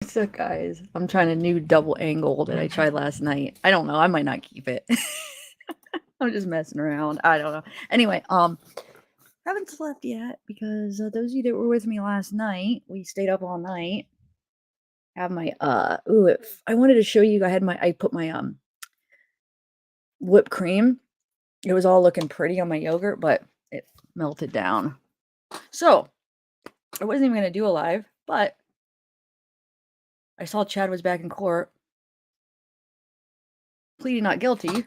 So guys, I'm trying a new double angle that I tried last night. I don't know. I might not keep it. I'm just messing around. I don't know. Anyway, haven't slept yet because those of you that were with me last night, we stayed up all night. Have my I wanted to show you. I put my whipped cream. It was all looking pretty on my yogurt, but it melted down. So I wasn't even gonna do a live, but I saw Chad was back in court pleading not guilty.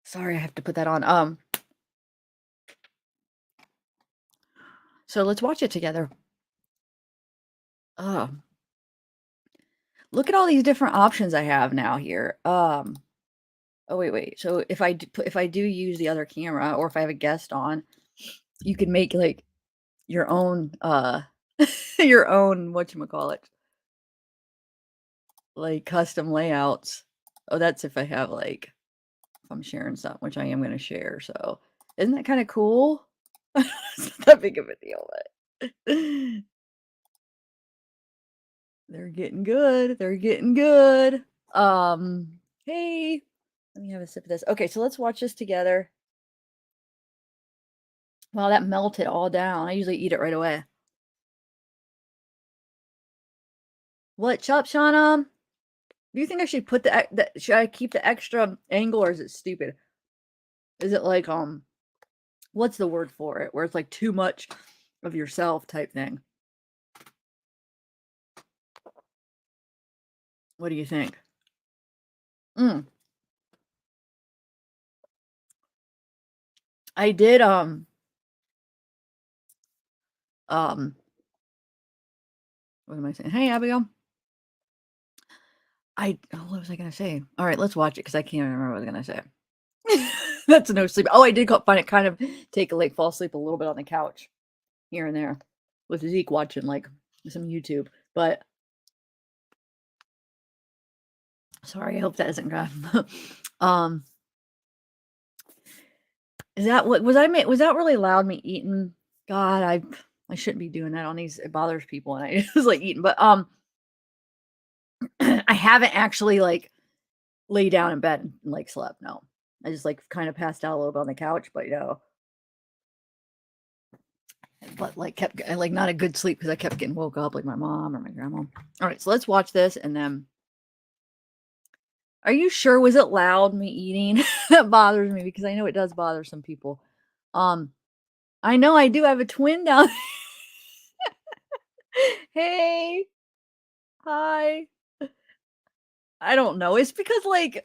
Sorry, I have to put that on. So let's watch it together. Look at all these different options I have now here. Oh wait. So if I do use the other camera, or if I have a guest on, you can make like your own your own whatchamacallit, like custom layouts. Oh, that's if I have like if I'm sharing something, which I am going to share. So isn't that kind of cool? It's not that big of a deal, but they're getting good. They're getting good. Hey, let me have a sip of this. Okay, so let's watch this together. Wow, that melted all down. I usually eat it right away. What's up, Shauna? Do you think I should put should I keep the extra angle, or is it stupid? Is it like what's the word for it? Where it's like too much of yourself type thing. What do you think? I did what am I saying? Hey, Abigail. What was I gonna say? All right, let's watch it because I can't remember what I was gonna say. That's no sleep. Oh, I did find it kind of fall asleep a little bit on the couch here and there with Zeke watching like some YouTube. But sorry, I hope that isn't good. Is that what was that really loud, me eating? God, I shouldn't be doing that on these. It bothers people, and I just like eating. But I haven't actually like lay down in bed and like slept. No, I just like kind of passed out a little bit on the couch, but but like kept like not a good sleep because I kept getting woke up like my mom or my grandma. All right, so let's watch this and then. Are you sure? Was it loud, me eating? That bothers me because I know it does bother some people. I know I do have a twin down. Hey, hi. I don't know. It's because like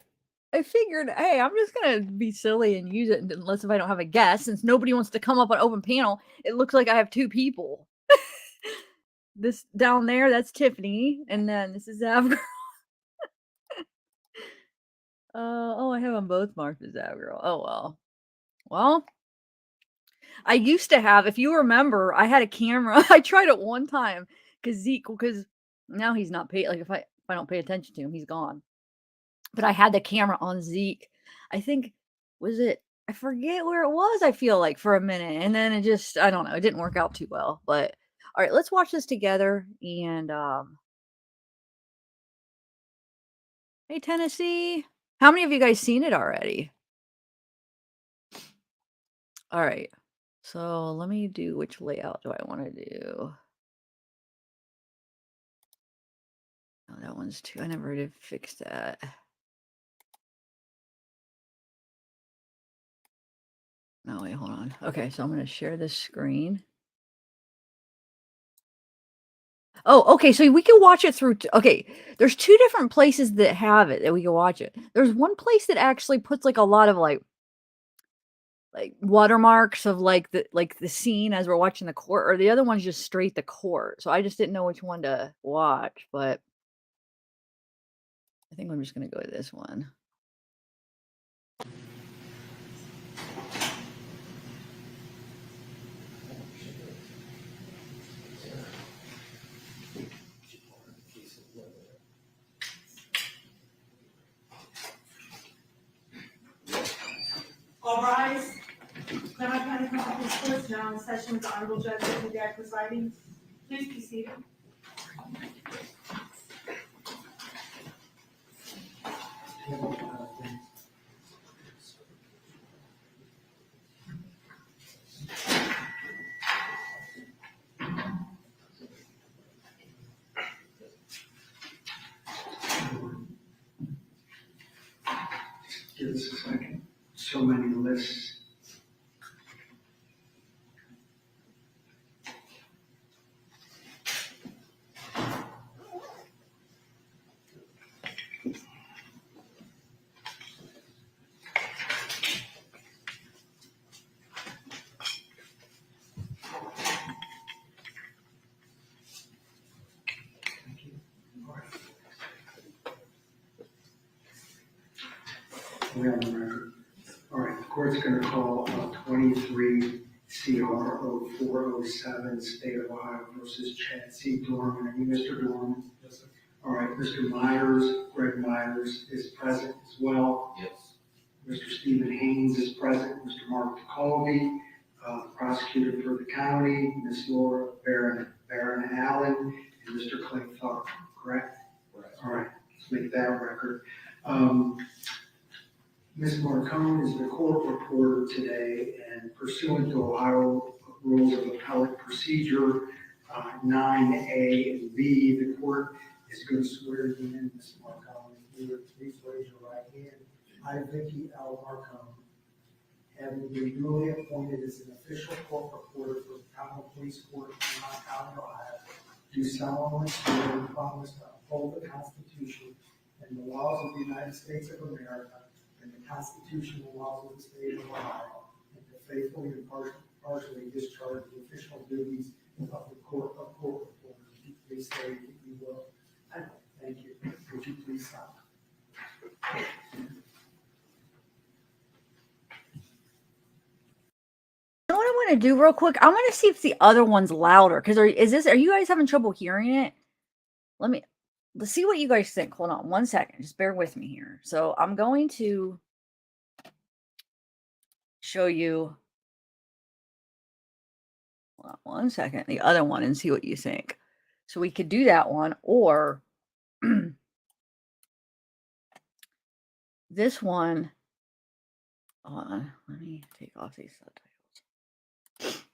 I figured, hey, I'm just gonna be silly and use it unless if I don't have a guest, since nobody wants to come up on open panel. It looks like I have two people. This down there, that's Tiffany, and then this is zavgirl. Oh, I have them both marked as zavgirl. Oh well. Well, I used to have, if you remember, I had a camera. I tried it one time because now he's not paid. Like if I don't pay attention to him, he's gone. But I had the camera on Zeke. I think I forget where it was. I feel like for a minute, and then I don't know. It didn't work out too well. But all right, let's watch this together. And hey, Tennessee, how many of you guys seen it already? All right. So let me do, which layout do I want to do? Oh, that one's too, I never did fix that. No, wait, hold on. Okay, so I'm going to share this screen. Oh, okay, so we can watch it through, okay, there's two different places that have it that we can watch it. There's one place that actually puts like a lot of like watermarks of like the scene as we're watching the court, or the other one's just straight the court. So I just didn't know which one to watch, but I think I'm just going to go to this one. All rise. Now I kind of come up with this now in session with the Honorable Judge of the Presiding. Please be seated. Give us a second. So many lists. We have the record. All right, the court's going to call 23 CR 0407, State of Ohio versus Chad C. Doerman. Are you Mr. Doerman? Yes, sir. All right, Mr. Myers, Greg Myers is present as well. Yes. Mr. Stephen Haynes is present. Mr. Mark DeColby, prosecutor for the county, Ms. Laura Barron Allen, and Mr. Clay Tharp, correct? Correct. All right, let's make that record. Ms. Marcone is the court reporter today, and pursuant to Ohio Rules of Appellate Procedure 9A and B, the court is going to swear you in, Ms. Marcone. If you would please raise your right hand. I, Vicky L. Marcone, having been duly appointed as an official court reporter for the Common Police Court in Mount County, Ohio, do solemnly swear and promise to uphold the Constitution and the laws of the United States of America and the Constitution and laws of the State of Ohio, and to faithfully and partially discharge the official duties of the court reporter. Would you please say that you will? I will. Thank you. Would you please stop? You know what I'm going to do real quick? I'm going to see if the other one's louder. Because are you guys having trouble hearing it? Let's see what you guys think. Hold on 1 second. Just bear with me here. So I'm going to show you, hold on 1 second, the other one and see what you think. So we could do that one, or this one. Hold on. Let me take off these subtitles.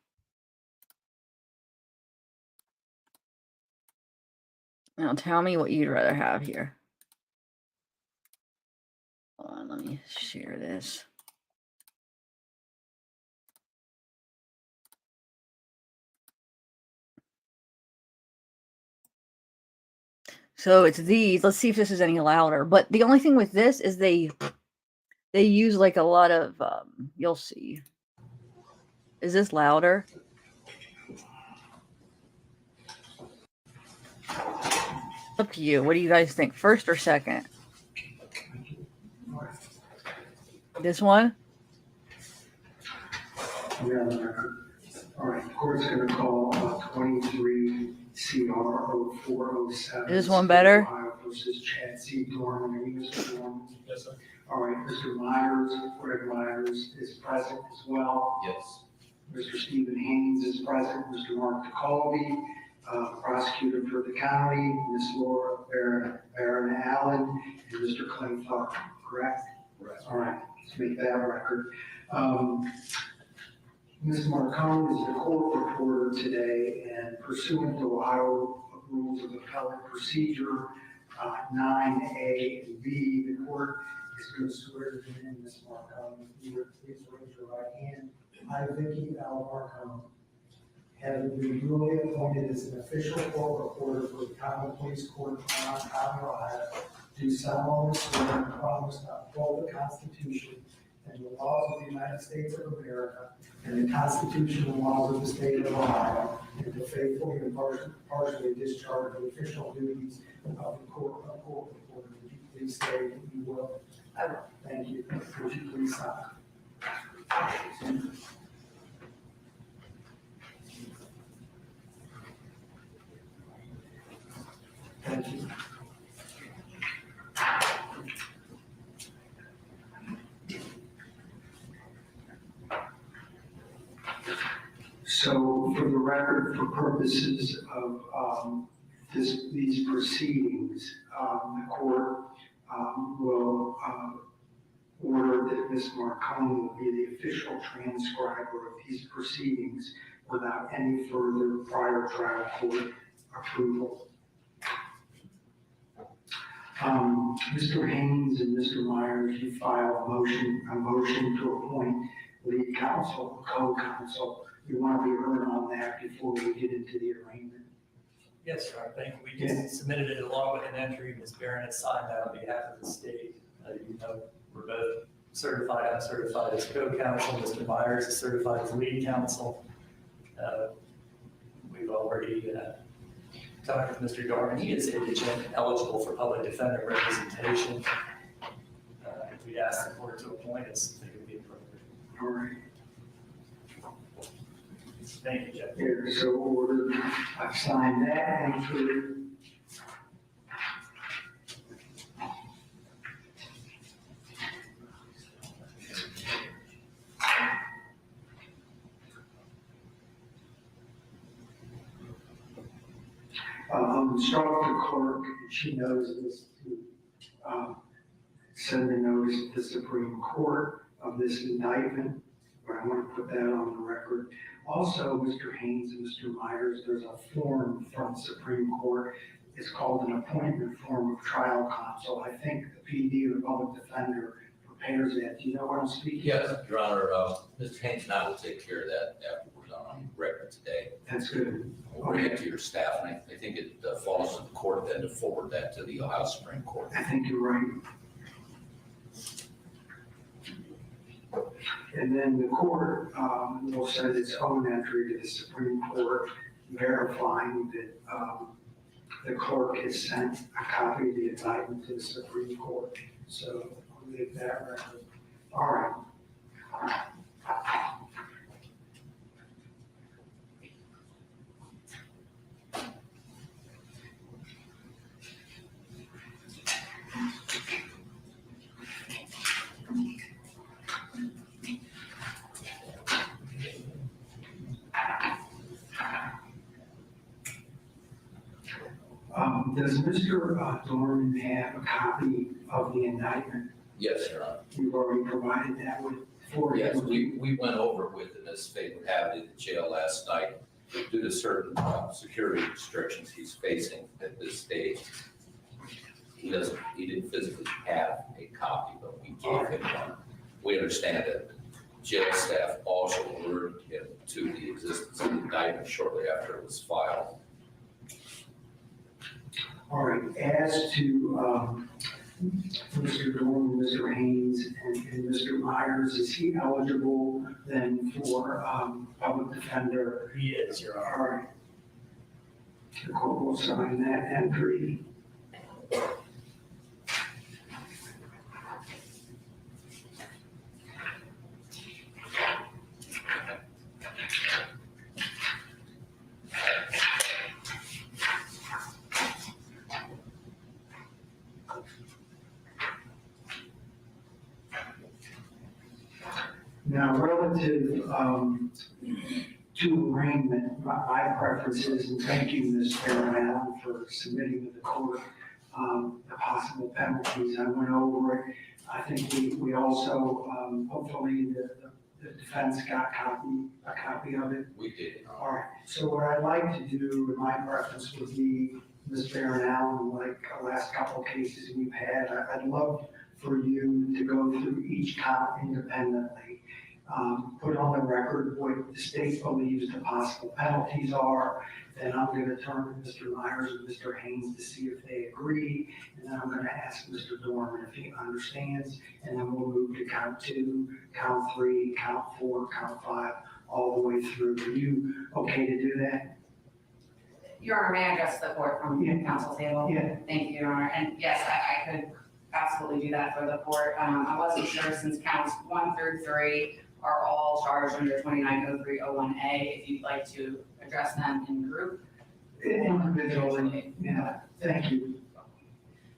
Now tell me what you'd rather have here. Hold on, let me share this. So it's these. Let's see if this is any louder. But the only thing with this is they use like a lot of, you'll see. Is this louder? Up to you. What do you guys think? First or second? This one? Yeah, all right, the court's going to call 23 CR 0407. Is this one better? Ohio versus Chad C. Doerman. Are you Mr. Doerman? Yes, sir. All right, Mr. Myers, Greg Myers is present as well. Yes. Mr. Stephen Haynes is present. Mr. Mark DeColby, prosecutor for the county, Ms. Laura Barron Allen, and Mr. Clay Tharp, correct? Correct. All right, let's make that record. Ms. Marcone is the court reporter today, and pursuant to Ohio Rules of Appellate Procedure 9A and B, the court is going to swear you in, Ms. Marcone. If you would please raise your right hand. I, Vicky L. Marcone, having been duly appointed as an official court reporter for the Common Police Court in Mount County, Ohio, do solemnly swear and promise to uphold the Constitution and the laws of the United States of America and the Constitution and laws of the State of Ohio, and to faithfully and partially discharge the official duties of the court reporter. Would you please say that you will? I will. Thank you. Would you please stop? Thank you. So, for the record, for purposes of these proceedings, the court will order that Ms. Marcone will be the official transcriber of these proceedings without any further prior trial court approval. Mr. Haynes and Mr. Myers, you filed a motion to appoint lead counsel, co-counsel. You want to be heard on that before we get into the arraignment? Yes, Your Honor, thank you. We just submitted it along with an entry. Ms. Barron has signed that on behalf of the state. You know, we're both certified. I'm certified as co-counsel. Mr. Myers is certified as lead counsel. We've already talked with Mr. Doerman. He is indigent, eligible for public defender representation. If we ask the court to appoint us, I think it would be appropriate. All right. Thank you, Jeff. Here, so ordered. I've signed that entry. Instruct the clerk, she knows this, to send a notice to the Supreme Court of this indictment, but I want to put that on the record. Also, Mr. Haynes and Mr. Myers, there's a form from the Supreme Court. It's called an appointment form of trial counsel. I think the PD or the public defender prepares that. Do you know what I'm speaking Yes, of? Your Honor, Mr. Haynes and I will take care of that after we're done on record today. That's good. We'll bring it to your staff, and I think it falls to the court then to forward that to the Ohio Supreme Court. I think you're right. And then the court will send its own entry to the Supreme Court verifying that the clerk has sent a copy of the indictment to the Supreme Court. So I'll leave that record. All right. Does Mr. Doerman have a copy of the indictment? Yes, Your Honor. You've already provided that for him. Yes, we went over it with him as Fate would have it in jail last night. Due to certain security restrictions he's facing at this stage, he didn't physically have a copy, but we gave him one. We understand that jail staff also alerted him to the existence of the indictment shortly after it was filed. All right, as to Mr. Doerman, Mr. Haynes, and Mr. Myers, is he eligible then for public defender? He is, Your Honor. All right. The court will sign that entry. Now, relative to arraignment, my preferences, and thank you, Ms. Doerman, for submitting to the court the possible penalties. I went over it. I think we also, hopefully, the defense got a copy of it. We did. All right, so what I'd like to do, my preference would be, Ms. Barron, like the last couple of cases we've had, I'd love for you to go through each count independently. Put on the record what the state believes the possible penalties are. Then I'm going to turn to Mr. Myers and Mr. Haynes to see if they agree. And then I'm going to ask Mr. Doerman if he understands. And then we'll move to count 2, count 3, count 4, count 5, all the way through. Are you okay to do that? Your Honor, may I address the court from the council table? Yeah. Thank you, Your Honor. And yes, I could absolutely do that for the court. I wasn't sure since counts 1 through 3 are all charged under 290301A, if you'd like to address them in group. Individually, yeah, thank you.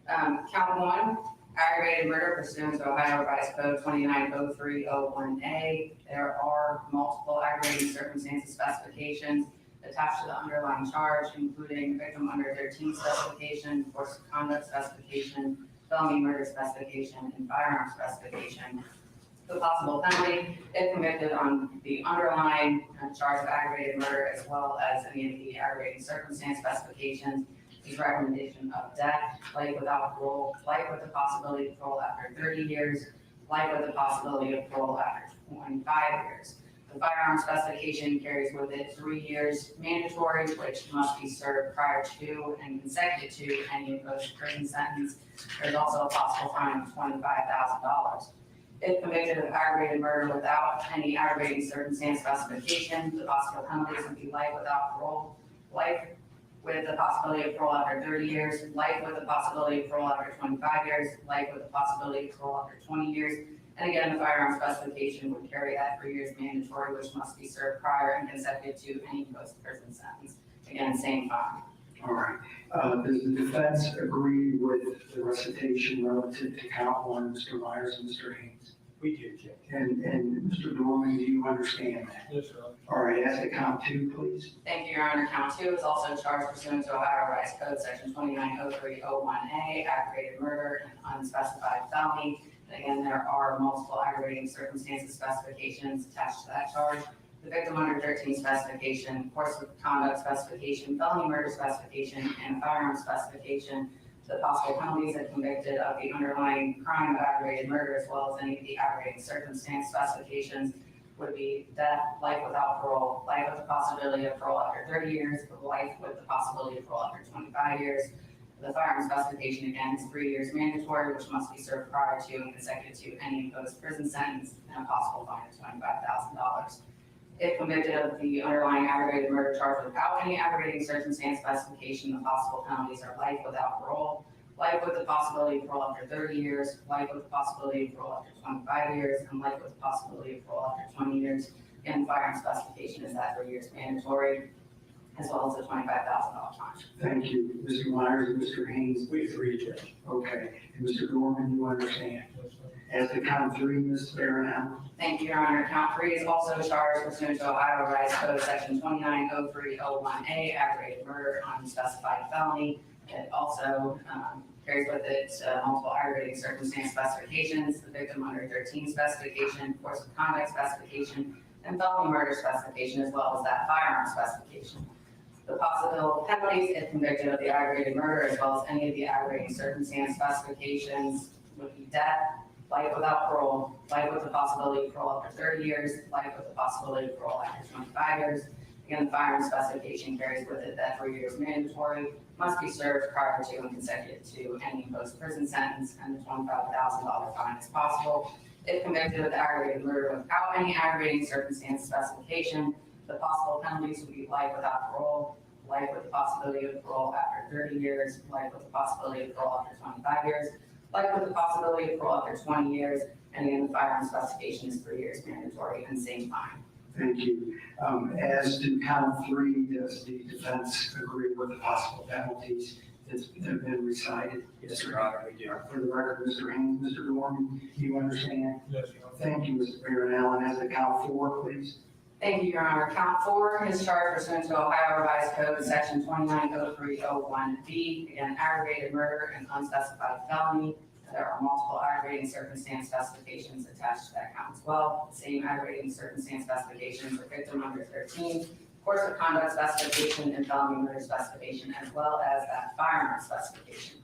Count 1, aggravated murder pursuant to Ohio Revised Code 290301A. There are multiple aggravating circumstances specifications attached to the underlying charge, including victim under 13 specification, force of conduct specification, felony murder specification, and firearm specification. The possible penalty, if convicted on the underlying charge of aggravated murder, as well as any of the aggravating circumstance specifications, is his recommendation of death, life without parole, life with the possibility of parole after 30 years, life with the possibility of parole after 25 years. The firearm specification carries with it 3 years mandatory, which must be served prior to and consecutive to any imposed prison sentence. There's also a possible fine of $25,000. If convicted of aggravated murder without any aggravating circumstance specification, the possible penalties would be life without parole, life with the possibility of parole after 30 years, life with the possibility of parole after 25 years, life with the possibility of parole after 20 years. And again, the firearm specification would carry that 3 years mandatory, which must be served prior and consecutive to any post-prison sentence. Again, same fine. All right. Does the defense agree with the recitation relative to count one, Mr. Myers and Mr. Haynes? We do, Judge. And Mr. Doerman, do you understand that? Yes, sir. All right, as to count two, please. Thank you, Your Honor. Count 2 is also charged pursuant to Ohio Revised Code, Section 290301A, aggravated murder and unspecified felony. And again, there are multiple aggravating circumstances specifications attached to that charge. The victim under 13 specification, course of conduct specification, felony murder specification, and firearm specification. The possible penalties if convicted of the underlying crime of aggravated murder, as well as any of the aggravating circumstance specifications, would be death, life without parole, life with the possibility of parole after 30 years, life with the possibility of parole after 25 years. The firearm specification, again, is 3 years mandatory, which must be served prior to and consecutive to any imposed prison sentence, and a possible fine of $25,000. If convicted of the underlying aggravated murder charge without any aggravating circumstance specification, the possible penalties are life without parole, life with the possibility of parole after 30 years, life with the possibility of parole after 25 years, and life with the possibility of parole after 20 years. Again, firearm specification is that 3 years mandatory, as well as a $25,000 fine. Thank you. Mr. Myers and Mr. Haynes? We agree, Judge. Okay. And Mr. Doerman, you understand? Yes, sir. As to count three, Ms. Barron? Thank you, Your Honor. Count 3 is also charged pursuant to Ohio Revised Code, Section 290301A, aggravated murder, unspecified felony. It also carries with it multiple aggravating circumstance specifications, the victim under 13 specification, course of conduct specification, and felony murder specification, as well as that firearm specification. The possible penalties if convicted of the aggravated murder, as well as any of the aggravating circumstance specifications, would be death, life without parole, life with the possibility of parole after 30 years, life with the possibility of parole after 25 years. Again, the firearm specification carries with it that 3 years mandatory, must be served prior to and consecutive to any imposed prison sentence, and the $25,000 fine is possible. If convicted of aggravated murder without any aggravating circumstance specification, the possible penalties would be life without parole, life with the possibility of parole after 30 years, life with the possibility of parole after 25 years, life with the possibility of parole after 20 years, and again, the firearm specification is 3 years mandatory and same fine. Thank you. As to count three, does the defense agree with the possible penalties that have been recited? Yes, Your Honor, we do. For the record, Mr. Haynes, Mr. Doerman, do you understand? Yes, Your Honor. Thank you, Mr. Barron. As to count four, please. Thank you, Your Honor. Count 4 is charged pursuant to Ohio Revised Code, Section 290301B, again, aggravated murder and unspecified felony. There are multiple aggravating circumstance specifications attached to that count as well. The same aggravating circumstance specifications for victim under 13, course of conduct specification, and felony murder specification, as well as that firearm specification.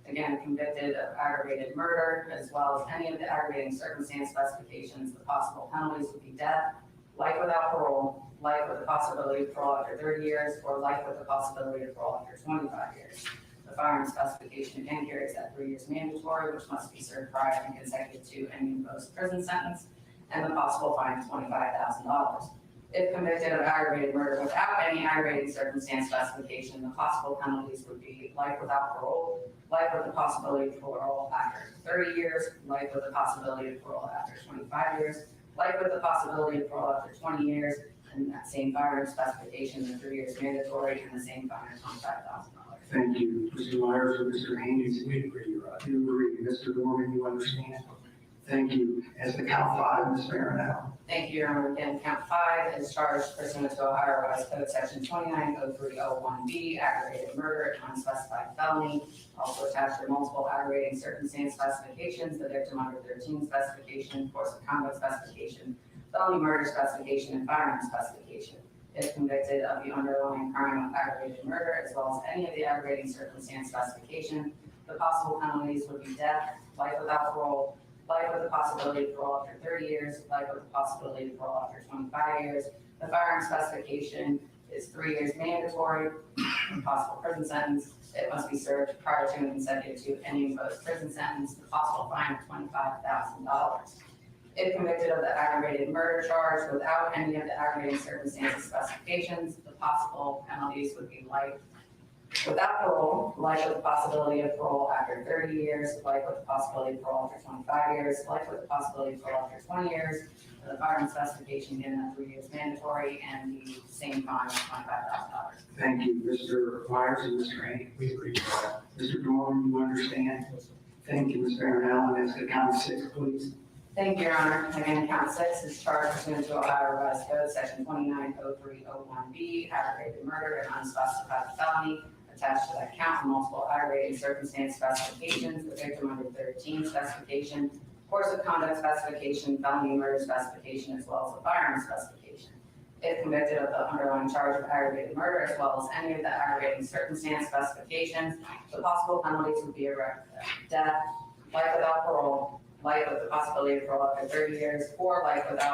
Again, convicted of aggravated murder, as well as any of the aggravating circumstance specifications, the possible penalties would be death, life without parole, life with the possibility of parole after 30 years, or life with the possibility of parole after 25 years. The firearm specification again carries that 3 years mandatory, which must be served prior and consecutive to any imposed prison sentence, and the possible fine is $25,000. If convicted of aggravated murder without any aggravating circumstance specification, the possible penalties would be life without parole, life with the possibility of parole after 30 years, life with the possibility of parole after 25 years, life with the possibility of parole after 20 years, and that same firearm specification, the 3 years mandatory, and the same fine is $25,000. Thank you. Mr. Myers or Mr. Haynes? We agree, Your Honor. You agree. Mr. Doerman, you understand? Thank you. As to count five, Ms. Barron? Thank you, Your Honor. Again, count 5 is charged pursuant to Ohio Revised Code, Section 290301B, aggravated murder and unspecified felony. Also attached are multiple aggravating circumstance specifications, the victim under 13 specification, course of conduct specification, felony murder specification, and firearm specification. if convicted of the underlying crime of aggravated murder, as well as any of the aggravating circumstance specification. The possible penalties would be death, life without parole, life with the possibility of parole after 30 years, life with the possibility of parole after 25 years. The firearm specification is 3 years mandatory, possible prison sentence. It must be served prior to and consecutive to any imposed prison sentence. The possible fine of $25,000. If convicted of the aggravated murder charge without any of the aggravating circumstances specifications, the possible penalties would be life without parole, life with the possibility of parole after 30 years, life with the possibility of parole after 25 years, life with the possibility of parole after 20 years. The firearm specification given at 3 years mandatory, and the same fine of $25,000. Thank you, Mr. Myers and Mr. Haynes. We agree with that. Mr. Doerman, you understand? Thank you, Ms. Barron Allen. As to count 6, please. Thank you, Your Honor. Again, count 6 is charged pursuant to Ohio Revised Code, section 290301B, aggravated murder and unspecified felony. Attached to that count are multiple aggravating circumstance specifications, the victim under 13 specification, course of conduct specification, felony murder specification, as well as the firearm specification. If convicted of the underlying charge of aggravated murder, as well as any of the aggravating circumstance specifications, the possible penalties would be death, life without parole, life with the possibility of parole after 30 years, or life with the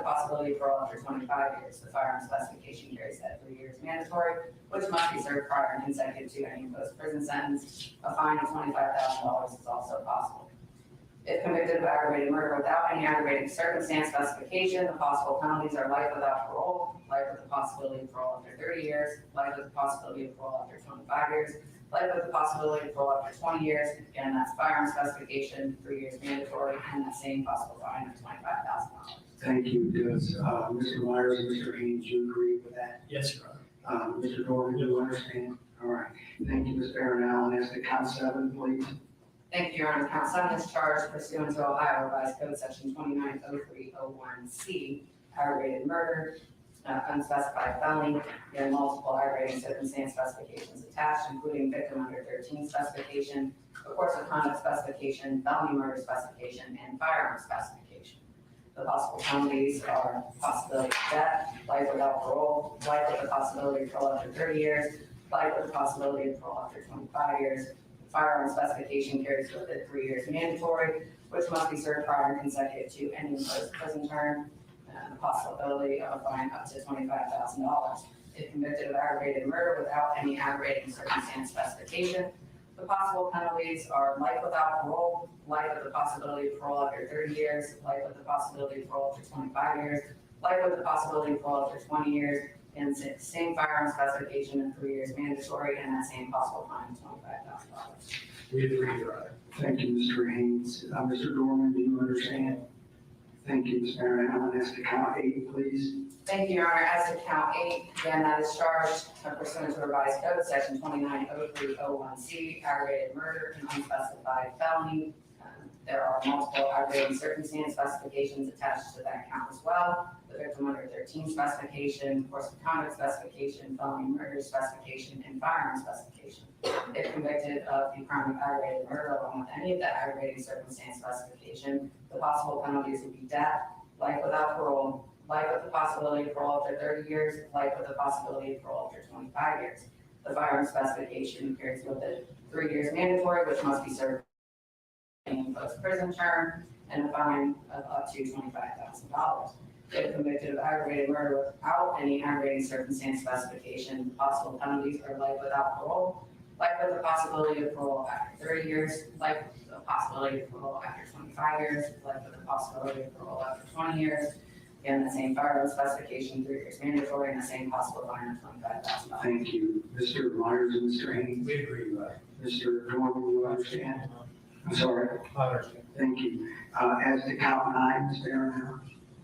possibility of parole after 25 years. The firearm specification carries that 3 years mandatory, which must be served prior and consecutive to any imposed prison sentence. A fine of $25,000 is also possible. If convicted of aggravated murder without any aggravating circumstance specification, the possible penalties are life without parole, life with the possibility of parole after 30 years, life with the possibility of parole after 25 years, life with the possibility of parole after 20 years. Again, that's firearm specification, 3 years mandatory, and that same possible fine of $25,000. Thank you. Does Mr. Myers and Mr. Haynes, you agree with that? Yes, Your Honor. Mr. Doerman, you understand? All right. Thank you, Ms. Barron Allen. As to count 7, please. Thank you, Your Honor. Count 7 is charged pursuant to Ohio Revised Code section 290301C, aggravated murder, unspecified felony, and multiple aggravating circumstance specifications attached, including victim under 13 specification, the course of conduct specification, felony murder specification, and firearm specification. The possible penalties are possibility of death, life without parole, life with the possibility of parole after 30 years, life with the possibility of parole after 25 years. Firearm specification carries with it 3 years mandatory, which must be served prior and consecutive to any imposed prison term, and the possibility of a fine up to $25,000. If convicted of aggravated murder without any aggravating circumstance specification, the possible penalties are life without parole, life with the possibility of parole after 30 years, life with the possibility of parole after 25 years, life with the possibility of parole after 20 years, and same firearm specification and 3 years mandatory, and that same possible fine of $25,000. We agree, Your Honor. Thank you, Mr. Haynes. Mr. Doerman, do you understand? Thank you, Ms. Barron Allen. As to count 8, please. Thank you, Your Honor. As to count 8, again, that is charged pursuant to Revised Code section 290301C, aggravated murder and unspecified felony. There are multiple aggravating circumstance specifications attached to that count as well. The victim under 13 specification, course of conduct specification, felony murder specification, and firearm specification. If convicted of the crime of aggravated murder along with any of the aggravating circumstance specification, the possible penalties would be death, life without parole, life with the possibility of parole after 30 years, life with the possibility of parole after 25 years. The firearm specification carries with it 3 years mandatory, which must be served in post-prison term, and a fine of up to $25,000. If convicted of aggravated murder without any aggravating circumstance specification, the possible penalties are life without parole, life with the possibility of parole after 30 years, life with the possibility of parole after 25 years, life with the possibility of parole after 20 years. Again, the same firearm specification, 3 years mandatory, and the same possible fine of $25,000. Thank you. Mr. Myers and Mr. Haynes. We agree, Your Honor. Mr. Doerman, you understand? I'm sorry. I understand. Thank you. As to count 9, Ms. Barron Allen.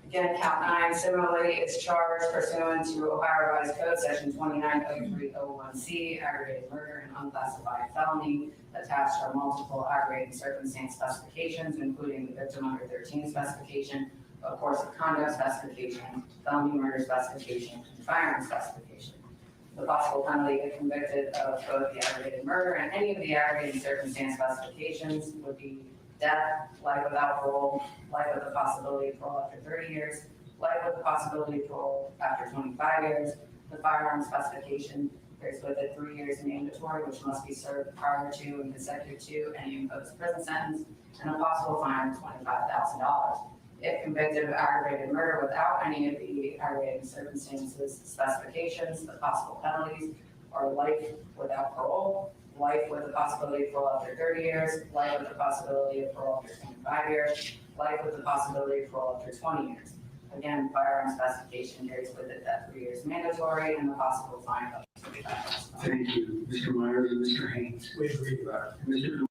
Again, count 9 similarly is charged pursuant to Ohio Revised Code section 290301C, aggravated murder and unclassified felony. Attached are multiple aggravating circumstance specifications, including the victim under 13 specification, of course of conduct specification, felony murder specification, and firearm specification. The possible penalty if convicted of both the aggravated murder and any of the aggravating circumstance specifications would be death, life without parole, life with the possibility of parole after 30 years, life with the possibility of parole after 25 years. The firearm specification carries with it 3 years mandatory, which must be served prior to and consecutive to any imposed prison sentence, and a possible fine of $25,000. If convicted of aggravated murder without any of the aggravating circumstances specifications, the possible penalties are life without parole, life with the possibility of parole after 30 years, life with the possibility of parole after 25 years, life with the possibility of parole after 20 years. Again, firearm specification carries with it that 3 years mandatory and the possible fine of $25,000. Thank you, Mr. Myers and Mr. Haynes. We agree with that. Mr.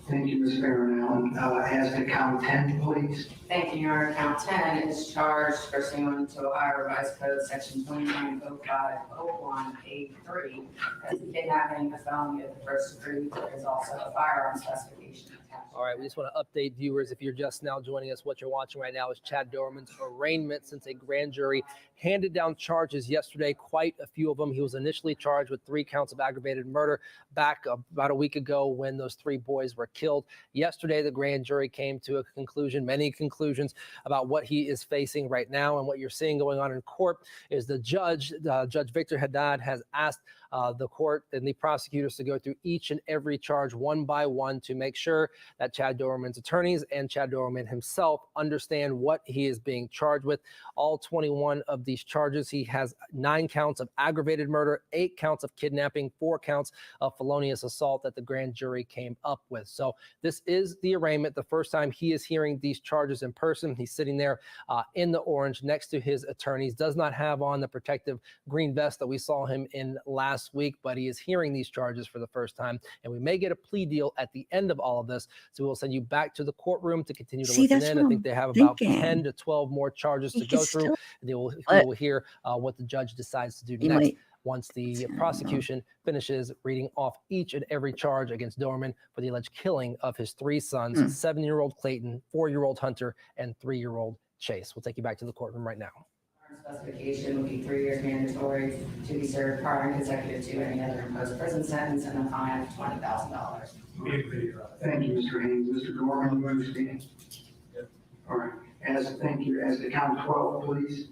Thank you, Ms. Barron Allen. As to count 10, please. Thank you, Your Honor. Count 10 is charged pursuant to Ohio Revised Code Section 290501A3 as kidnapping, a felony of the first degree. There is also a firearm specification attached. All right, we just want to update viewers. If you're just now joining us, what you're watching right now is Chad Doerman's arraignment since a grand jury handed down charges yesterday, quite a few of them. He was initially charged with 3 counts of aggravated murder back about a week ago when those 3 boys were killed. Yesterday, the grand jury came to a conclusion, many conclusions about what he is facing right now. And what you're seeing going on in court is the judge, Judge Victor Haddad, has asked the court and the prosecutors to go through each and every charge one by one to make sure that Chad Doerman's attorneys and Chad Doerman himself understand what he is being charged with. All 21 of these charges, he has 9 counts of aggravated murder, 8 counts of kidnapping, 4 counts of felonious assault that the grand jury came up with. So this is the arraignment, the first time he is hearing these charges in person. He's sitting there in the orange next to his attorneys, does not have on the protective green vest that we saw him in last week, but he is hearing these charges for the first time. And we may get a plea deal at the end of all of this. So we'll send you back to the courtroom to continue to listen in. I think they have about 10 to 12 more charges to go through. We will hear what the judge decides to do next once the prosecution finishes reading off each and every charge against Doerman for the alleged killing of his 3 sons, 7-year-old Clayton, 4-year-old Hunter, and 3-year-old Chase. We'll take you back to the courtroom right now. Specification would be 3 years mandatory to be served prior and consecutive to any other imposed prison sentence and a fine of $20,000. We agree, Your Honor. Thank you, Mr. Haynes. Mr. Doerman, you understand? Yep. All right. Thank you. As to count 12, please.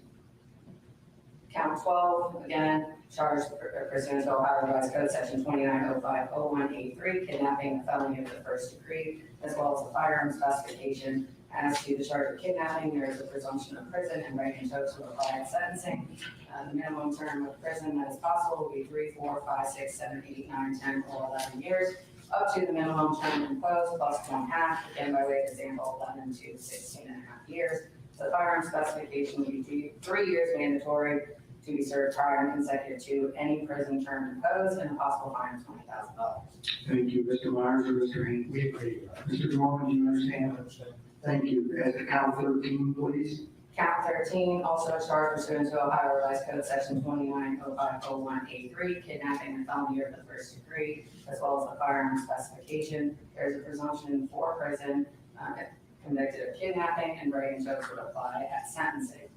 Count 12, again, charged pursuant to Ohio Revised Code Section 290501A3, kidnapping, a felony of the first degree, as well as a firearm specification. As to the charge of kidnapping, there is a presumption of prison and right and total apply at sentencing. The minimum term of prison that is possible will be 3, 4, 5, 6, 7, 8, 9, 10, or 11 years, up to the minimum term imposed plus 1/2, again by way of example, 11 to 16 and a half years. The firearm specification will be 3 years mandatory to be served prior and consecutive to any prison term imposed and a possible fine of $20,000. Thank you, Mr. Myers and Mr. Haynes. We agree, Your Honor. Mr. Doerman, do you understand? I understand. Thank you. As to count 13, please. Count 13, also a charge pursuant to Ohio Revised Code Section 290501A3, kidnapping and felony of the first degree, as well as a firearm specification. There is a presumption for prison convicted of kidnapping and right and total would apply at sentencing.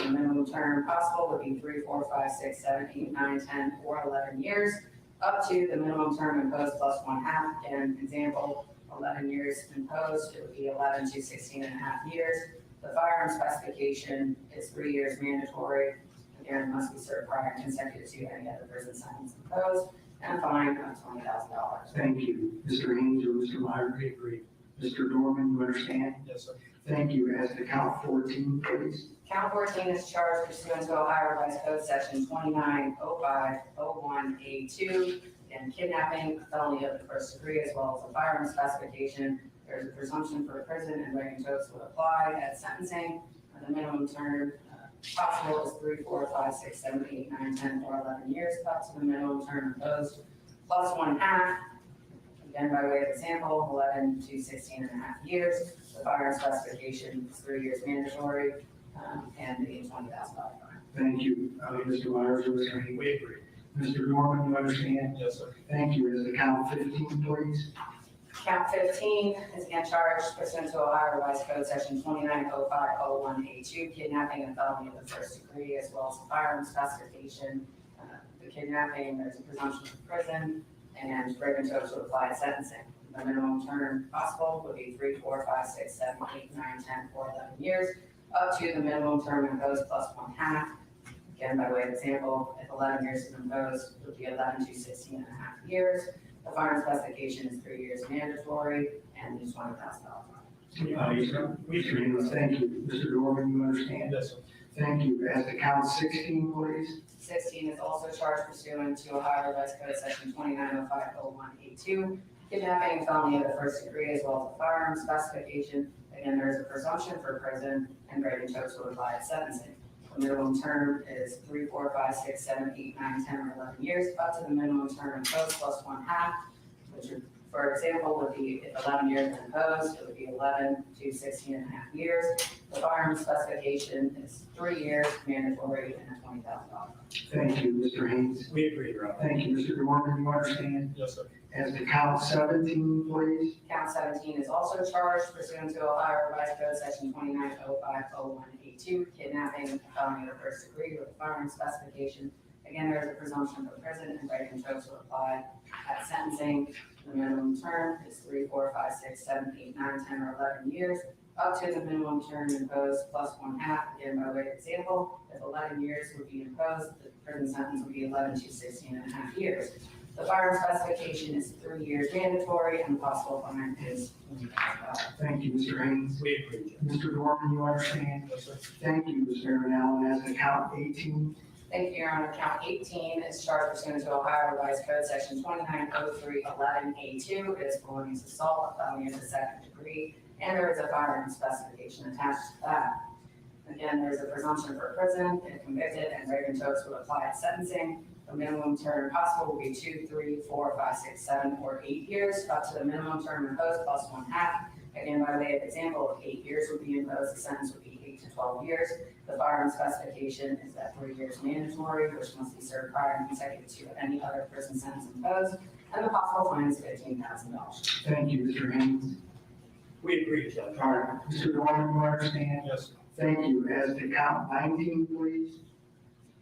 The minimum term possible would be 3, 4, 5, 6, 7, 8, 9, 10, or 11 years, up to the minimum term imposed plus 1/2. Again, example, 11 years imposed, it would be 11 to 16 and a half years. The firearm specification is 3 years mandatory. Again, must be served prior and consecutive to any other prison sentence imposed, and a fine of $20,000. Thank you. Mr. Haynes or Mr. Myers? We agree. Mr. Doerman, you understand? Yes, sir. Thank you. As to count 14, please. Count 14 is charged pursuant to Ohio Revised Code Section 290501A2, and kidnapping, a felony of the first degree, as well as a firearm specification. There's a presumption for prison and right and total would apply at sentencing. The minimum term possible is 3, 4, 5, 6, 7, 8, 9, 10, or 11 years, up to the minimum term imposed plus 1/2. Again, by way of example, 11 to 16 and a half years. The firearm specification is 3 years mandatory, and the $20,000 fine. Thank you. Mr. Myers or Mr. Haynes? We agree. Mr. Doerman, you understand? Yes, sir. Thank you. As to count 15, please. Count 15 is again charged pursuant to Ohio Revised Code Section 290501A2, kidnapping and felony of the first degree, as well as a firearm specification. The kidnapping, there's a presumption of prison, and right and total would apply at sentencing. The minimum term possible would be 3, 4, 5, 6, 7, 8, 9, 10, or 11 years, up to the minimum term imposed plus 1/2. Again, by way of example, if 11 years is imposed, it would be 11 to 16.5 years. The firearm specification is 3 years mandatory, and just $20,000. Mr. Haynes, thank you. Mr. Doerman, you understand? Yes, sir. Thank you. As to count 16, please. 16 is also charged pursuant to Ohio Revised Code Section 290501A2, kidnapping and felony of the first degree, as well as a firearm specification. Again, there is a presumption for prison, and Brady Chokes will apply at sentencing. The minimum term is 3, 4, 5, 6, 7, 8, 9, 10, or 11 years, up to the minimum term imposed plus 1/2, which would, for example, would be if 11 years is imposed, it would be 11 to 16.5 years. The firearm specification is 3 years mandatory and a $20,000. Thank you, Mr. Haynes. We agree, Your Honor. Thank you, Mr. Doerman, you understand? Yes, sir. As to count 17, please. Count 17 is also charged pursuant to Ohio Revised Code Section 290501A2, kidnapping and felony of the first degree with a firearm specification. Again, there is a presumption for prison, and Brady Chokes will apply at sentencing. The minimum term is 3, 4, 5, 6, 7, 8, 9, 10, or 11 years, up to the minimum term imposed plus 1/2. Again, by way of example, if 11 years would be imposed, the prison sentence would be 11 to 16.5 years. The firearm specification is 3 years mandatory, and the possible fine is $20,000. Thank you, Mr. Haynes. We agree, Judge. Mr. Doerman, you understand? Yes, sir. Thank you, Ms. Mayor Allen. As to count 18, Thank you, Your Honor. Count 18 is charged pursuant to Ohio Revised Code Section 290311A2. It is felonious assault, a felony of the second degree, and there is a firearm specification attached to that. Again, there is a presumption for prison, if convicted, and Brady Chokes would apply at sentencing. The minimum term possible will be 2, 3, 4, 5, 6, 7, or 8 years, up to the minimum term imposed plus 1/2. Again, by way of example, if 8 years would be imposed, the sentence would be 8 to 12 years. The firearm specification is that 3 years mandatory, which must be served prior and consecutive to any other prison sentence imposed, and the possible fine is $15,000. thank you, Mr. Haynes. We agree, Judge. All right, Mr. Doerman, you understand? Yes, sir. Thank you. As to count 19, please.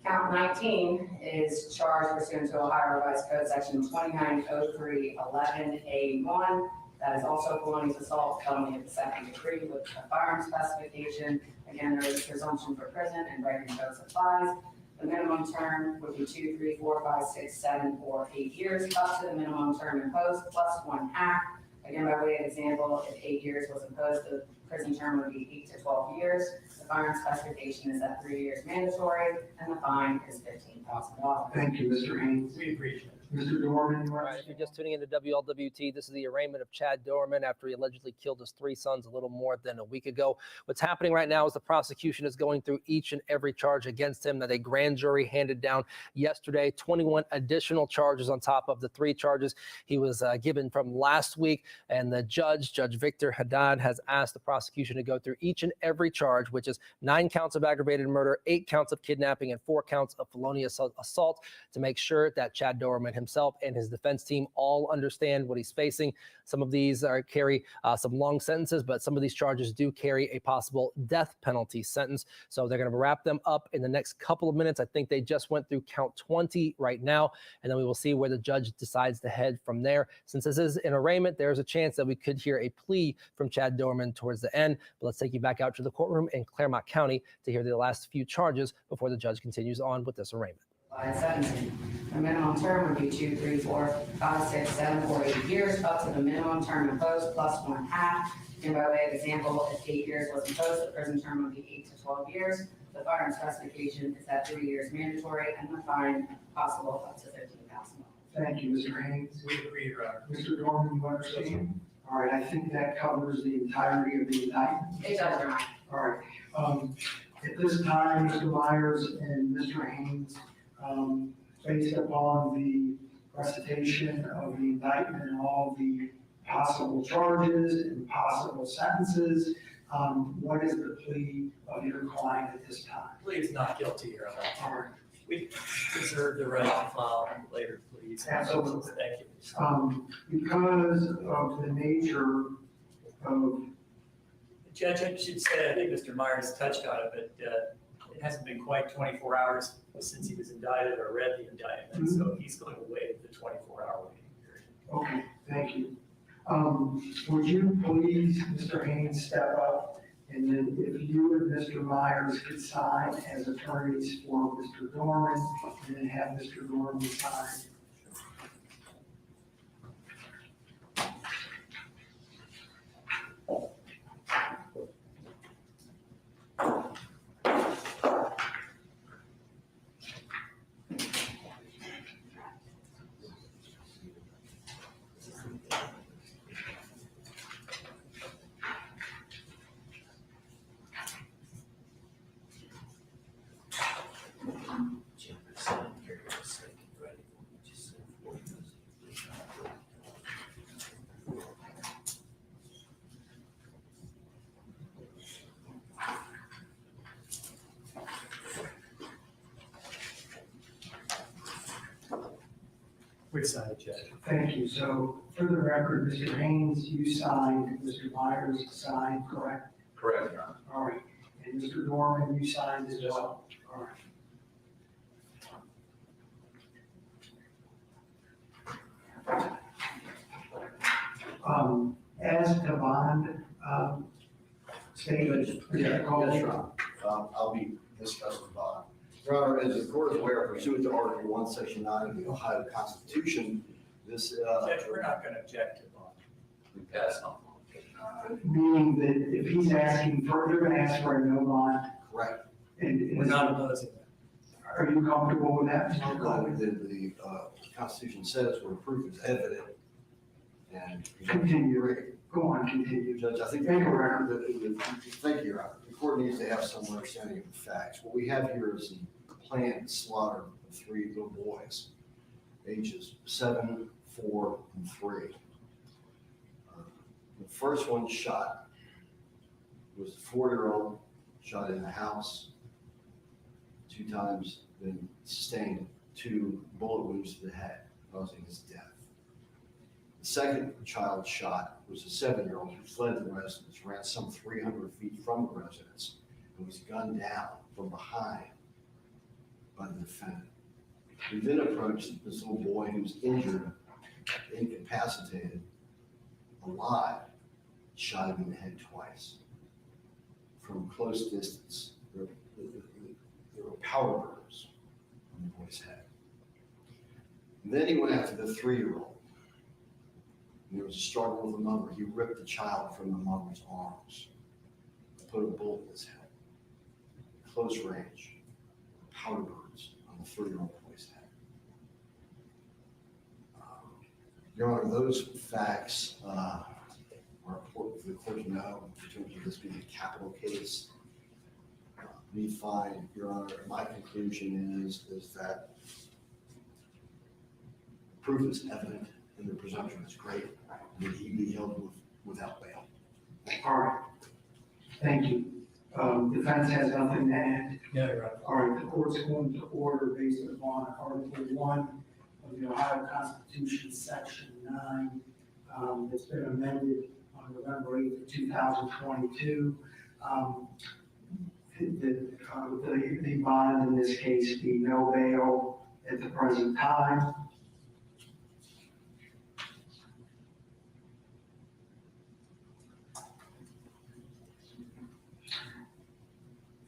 Count 19 is charged pursuant to Ohio Revised Code Section 290311A1. That is also felonious assault, felony of the second degree with a firearm specification. Again, there is a presumption for prison, and Brady Chokes applies. The minimum term would be 2, 3, 4, 5, 6, 7, or 8 years, up to the minimum term imposed plus 1/2. Again, by way of example, if 8 years was imposed, the prison term would be 8 to 12 years. The firearm specification is at 3 years mandatory, and the fine is $15,000. Thank you, Mr. Haynes. We agree, Judge. Mr. Doerman, you All right, if understand? you're just tuning into WLWT, this is the arraignment of Chad Doerman after he allegedly killed his 3 sons a little more than a week ago. What's happening right now is the prosecution is going through each and every charge against him that a grand jury handed down yesterday. 21 additional charges on top of the 3 charges he was given from last week. And the judge, Judge Victor Haddad, has asked the prosecution to go through each and every charge, which is 9 counts of aggravated murder, 8 counts of kidnapping, and 4 counts of felonious assault, to make sure that Chad Doerman himself and his defense team all understand what he's facing. Some of these carry some long sentences, but some of these charges do carry a possible death penalty sentence. So they're going to wrap them up in the next couple of minutes. I think they just went through count 20 right now, and then we will see where the judge decides to head from there. Since this is an arraignment, there's a chance that we could hear a plea from Chad Doerman towards the end. But let's take you back out to the courtroom in Claremont County to hear the last few charges before the judge continues on with this arraignment. By sentencing, the minimum term would be 2, 3, 4, 5, 6, 7, or 8 years, up to the minimum term imposed plus 1/2. And by way of example, if 8 years was imposed, the prison term would be 8 to 12 years. The firearm specification is that 3 years mandatory, and the fine possible up to $15,000. Thank you, Mr. Haynes. We agree, Your Honor. Mr. Doerman, you understand? All right, I think that covers the entirety of the indictment. It does, Your Honor. All right. At this time, Mr. Myers and Mr. Haynes, based upon the recitation of the indictment and all the possible charges and possible sentences, what is the plea of your client at this time? Please not guilty, Your Honor. All right. We reserve the right to file later, please. Absolutely. Thank you. Because of the nature of, Judge, I should say, I think Mr. Myers touched on it, but it hasn't been quite 24 hours since he was indicted or read the indictment, so he's going to waive the 24-hour waiting period. okay, thank you. Would you please, Mr. Haynes, step up And then if you and Mr. Myers could sign as attorneys for Mr. Doerman, and then have Mr. Doerman sign. Which side, Judge? Thank you. So for the record, Mr. Haynes, you signed, Mr. Myers signed, correct? Correct, Your Honor. All right. And Mr. Doerman, you signed as well? All right. As the bond statement, is that called? Yes, Your Honor. I'll be discussing the bond. Your Honor, as the court is aware, pursuant to Article 1, Section 9 of the Ohio Constitution, this, Judge, we're not going to object to bond. We pass on. Meaning that if he's asking for, they're gonna ask for a no bond, correct, and We're not opposing that. are you comfortable with that, Mr. Cole? the Constitution says where proof is evident. And. Continue, go on, continue. Judge, I think. Make a record. Thank you, Your Honor. The court needs to have some understanding of the facts. What we have here is the planned slaughter of 3 little boys, ages 7, 4, and 3. The first one shot was a 4-year-old, shot in the house 2 times, then sustained 2 bullet wounds to the head, causing his death. The second child shot was a 7-year-old who fled the residence, ran some 300 feet from the residence, and was gunned down from behind by the defendant. We then approached this little boy who was injured, incapacitated, alive, shot him in the head twice from close distance. There were powder burns on the boy's head. And then he went after the 3-year-old. And there was a struggle with the mother. He ripped the child from the mother's arms, put a bullet in his head. Close range, powder burns on the 3-year-old boy's head. Your Honor, those facts are important for the court to know in terms of this being a capital case. We find, Your Honor, my conclusion is that proof is evident and the presumption is great, and that he be held without bail. All right, thank you. Defense has nothing to add. No, Your Honor. All right, the court's going to order based upon Article 1 of the Ohio Constitution, Section 9, that's been amended on November 8th of 2022. The bond in this case be no bail at the present time.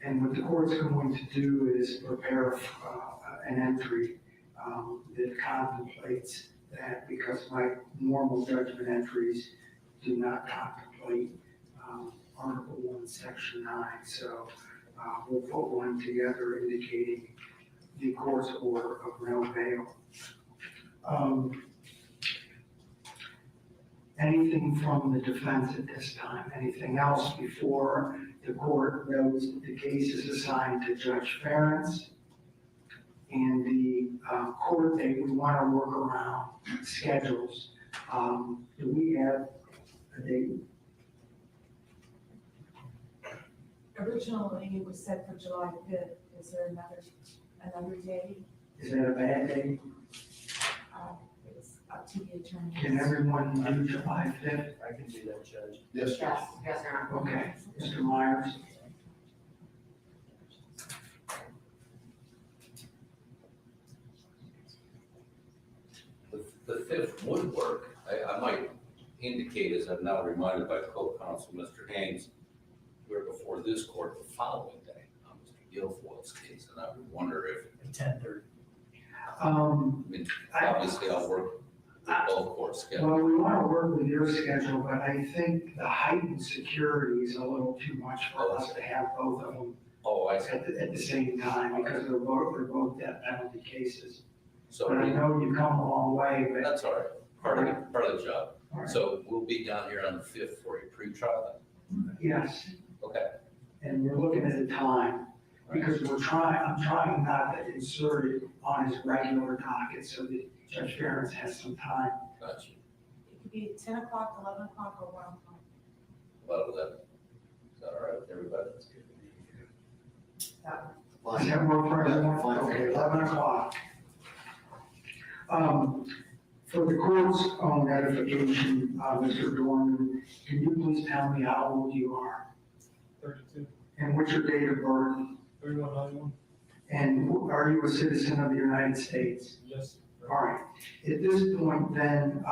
And what the court's going to do is prepare an entry that contemplates that, because my normal judgment entries do not contemplate Article 1, Section 9. So we'll put one together indicating the court's order of no bail. Anything from the defense at this time? Anything else before the court knows that the case is assigned to Judge Ferentz? And the court date, we want to work around schedules. Do we have a date? Originally, it was set for July 5th. Is there another day? Is that a bad date? It was up to the attorney. Can everyone do July 5th? I can do that, Judge. Yes, Judge. Yes, yes, Your Honor. Okay, Mr. Myers? The 5th would work. I might indicate, as I'm now reminded by co-counsel Mr. Haynes, we're before this court the following day on Mr. Guilfoyle's case, and I would wonder if, 10:30. I mean, obviously I'll work with both court schedules. Well, we want to work with your schedule, but I think the heightened security is a little too much for us to have both of them Oh, I see. at the same time, because they're both death penalty cases. So But I know you've come a long way, but. that's all right, part of the job. All right. So we'll be down here on the 5th for a pretrial then? Yes, Okay. and we're looking at the time, because I'm trying not to insert it on his regular docket so that Judge Ferris has some time. Gotcha. It could be 10 o'clock, 11 o'clock, or 1 o'clock. About 11. Is that all right with everybody? Does that work for everyone? Fine. Okay, 11 o'clock. For the court's own edification, Mr. Doerman, can you please tell me how old you are? 32, And what's your date of birth? 3191, And are you a citizen of the United States? yes. All right. At this point then,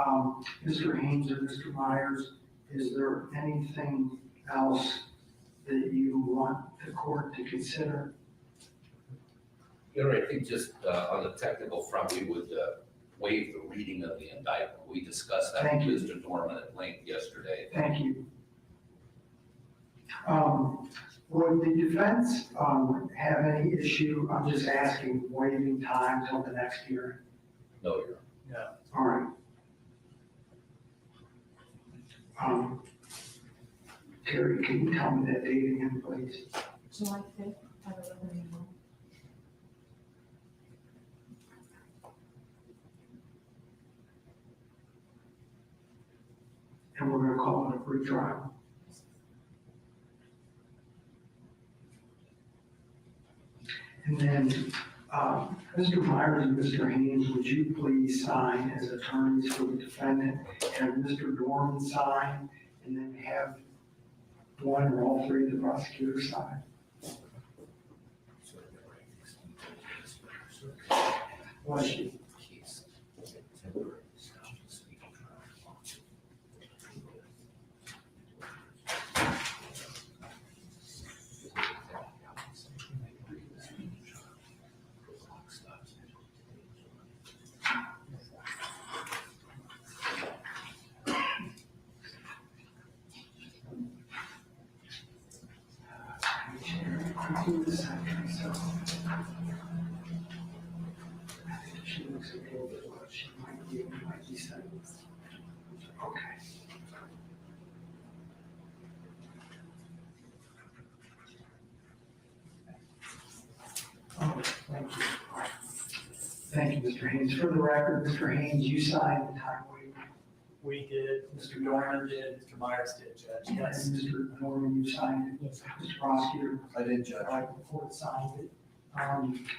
Mr. Haynes or Mr. Myers, is there anything else that you want the court to consider? You know, I think just on the technical front, we would waive the reading of the indictment. We discussed that Thank with you. Mr. Doerman at length yesterday. Thank you. Would the defense have any issue, I'm just asking, waiving time till the next hearing? No, Your No. All right. Terry, can you tell me that date again, please? July 5th at 11 a.m. And we're gonna call it a pretrial. And then, Mr. Myers and Mr. Haynes, would you please sign as attorneys for the defendant, have Mr. Doerman sign, and then have one or all three of the prosecutors sign? Bless you. She looks a little bit like she might be saying. Okay. Oh, thank you. All right. Thank you, Mr. Haynes. For the record, Mr. Haynes, you signed the time waiver. We did, Mr. Doerman did, Mr. Myers did, Judge, yes. And Mr. Doerman, you signed it. Yes. Mr. Prosecutor. I didn't judge. All right, the court signed it.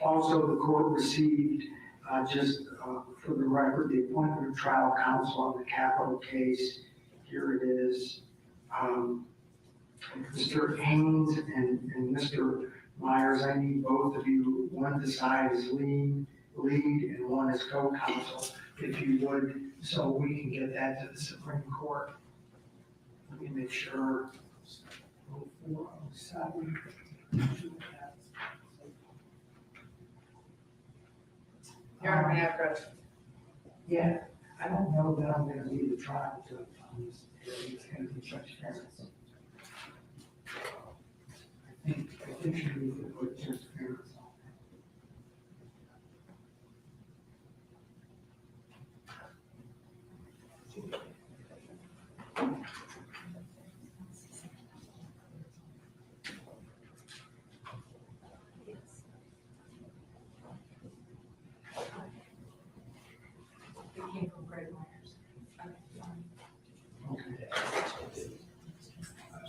Also, the court received, for the record, the appointment of trial counsel on the capital case. Here it is. Mr. Haynes and Mr. Myers, I need both of you, one to side as lead and one as co-counsel, if you would, so we can get that to the Supreme Court. Let me make sure. 0407. Your Honor, may I approach? Yeah, I don't know that I'm gonna be the trial judge on this, it's gonna be Judge Ferris. I think you need to put Judge Ferris on It came from Greg Myers.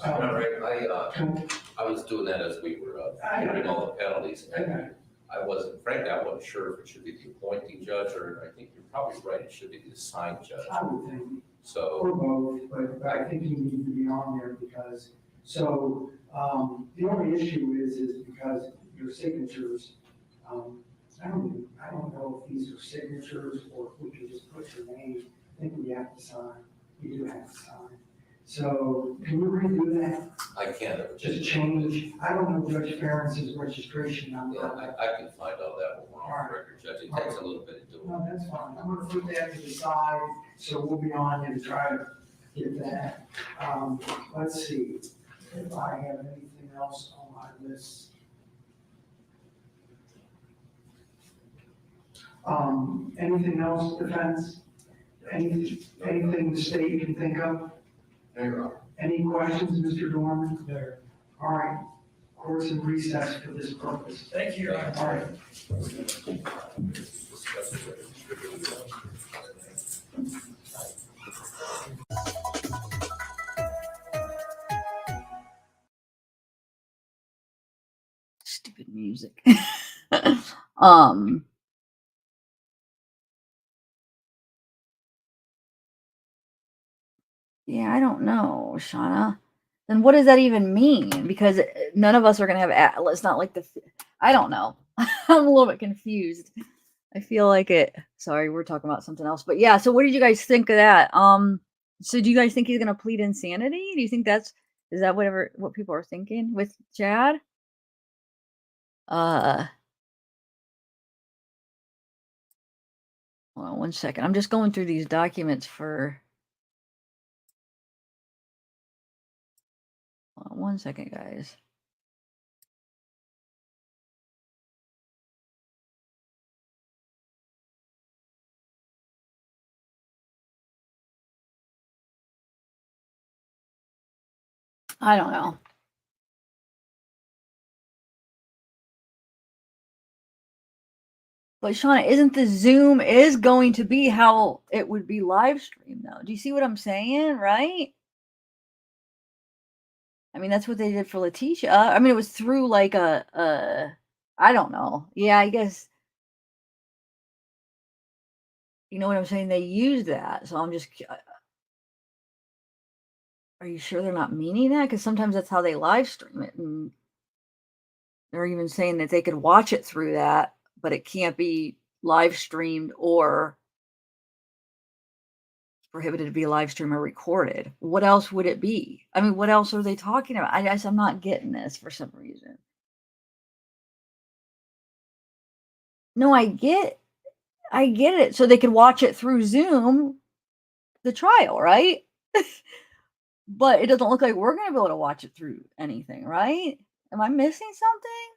All right, I was doing that as we were hearing all the penalties. And I wasn't, frankly, I wasn't sure if it should be the appointing judge, or I think you're probably right, it should be the assigned judge. I would think, So, or both, but I think you need to be on there because, so, the only issue is because your signatures, I don't know if these are signatures or if we can just put your name. I think we have to sign, you do have to sign. So can we redo that? I can't. Just change, I don't know Judge Ferentz's registration Yeah, number. I can find all that when we're on record, Judge. It takes a little bit to do it. No, that's fine. I'm gonna put that to the side, so we'll be on you to try to get that. Let's see if I have anything else on my list. Anything else, defense? Anything the state can think of? Any questions, Mr. Doerman? No. All right, court's in recess for this purpose. Thank you. All right. Stupid music. um. Yeah, I don't know, Shauna. Then what does that even mean? Because none of us are gonna have. It's not like I don't know. I'm a little bit confused. I feel like it. Sorry, we're talking about something else. But yeah. So what did you guys think of that? So do you guys think he's gonna plead insanity? Do you think is that what people are thinking with Chad? Hold on 1 second. I'm just going through these documents for. Hold on 1 second, guys. I don't know. But Shauna, isn't the Zoom is going to be how it would be live streamed though? Do you see what I'm saying? Right? I mean, that's what they did for Letitia. I mean, it was through like I don't know. Yeah, I guess. You know what I'm saying? They used that. So I'm just. Are you sure they're not meaning that? Because sometimes that's how they live stream it. And they're even saying that they could watch it through that, but it can't be live streamed or prohibited to be live streamed or recorded. What else would it be? I mean, what else are they talking about? I guess I'm not getting this for some reason. No, I get it. So they could watch it through Zoom, the trial, right? But it doesn't look like we're going to be able to watch it through anything, right? Am I missing something?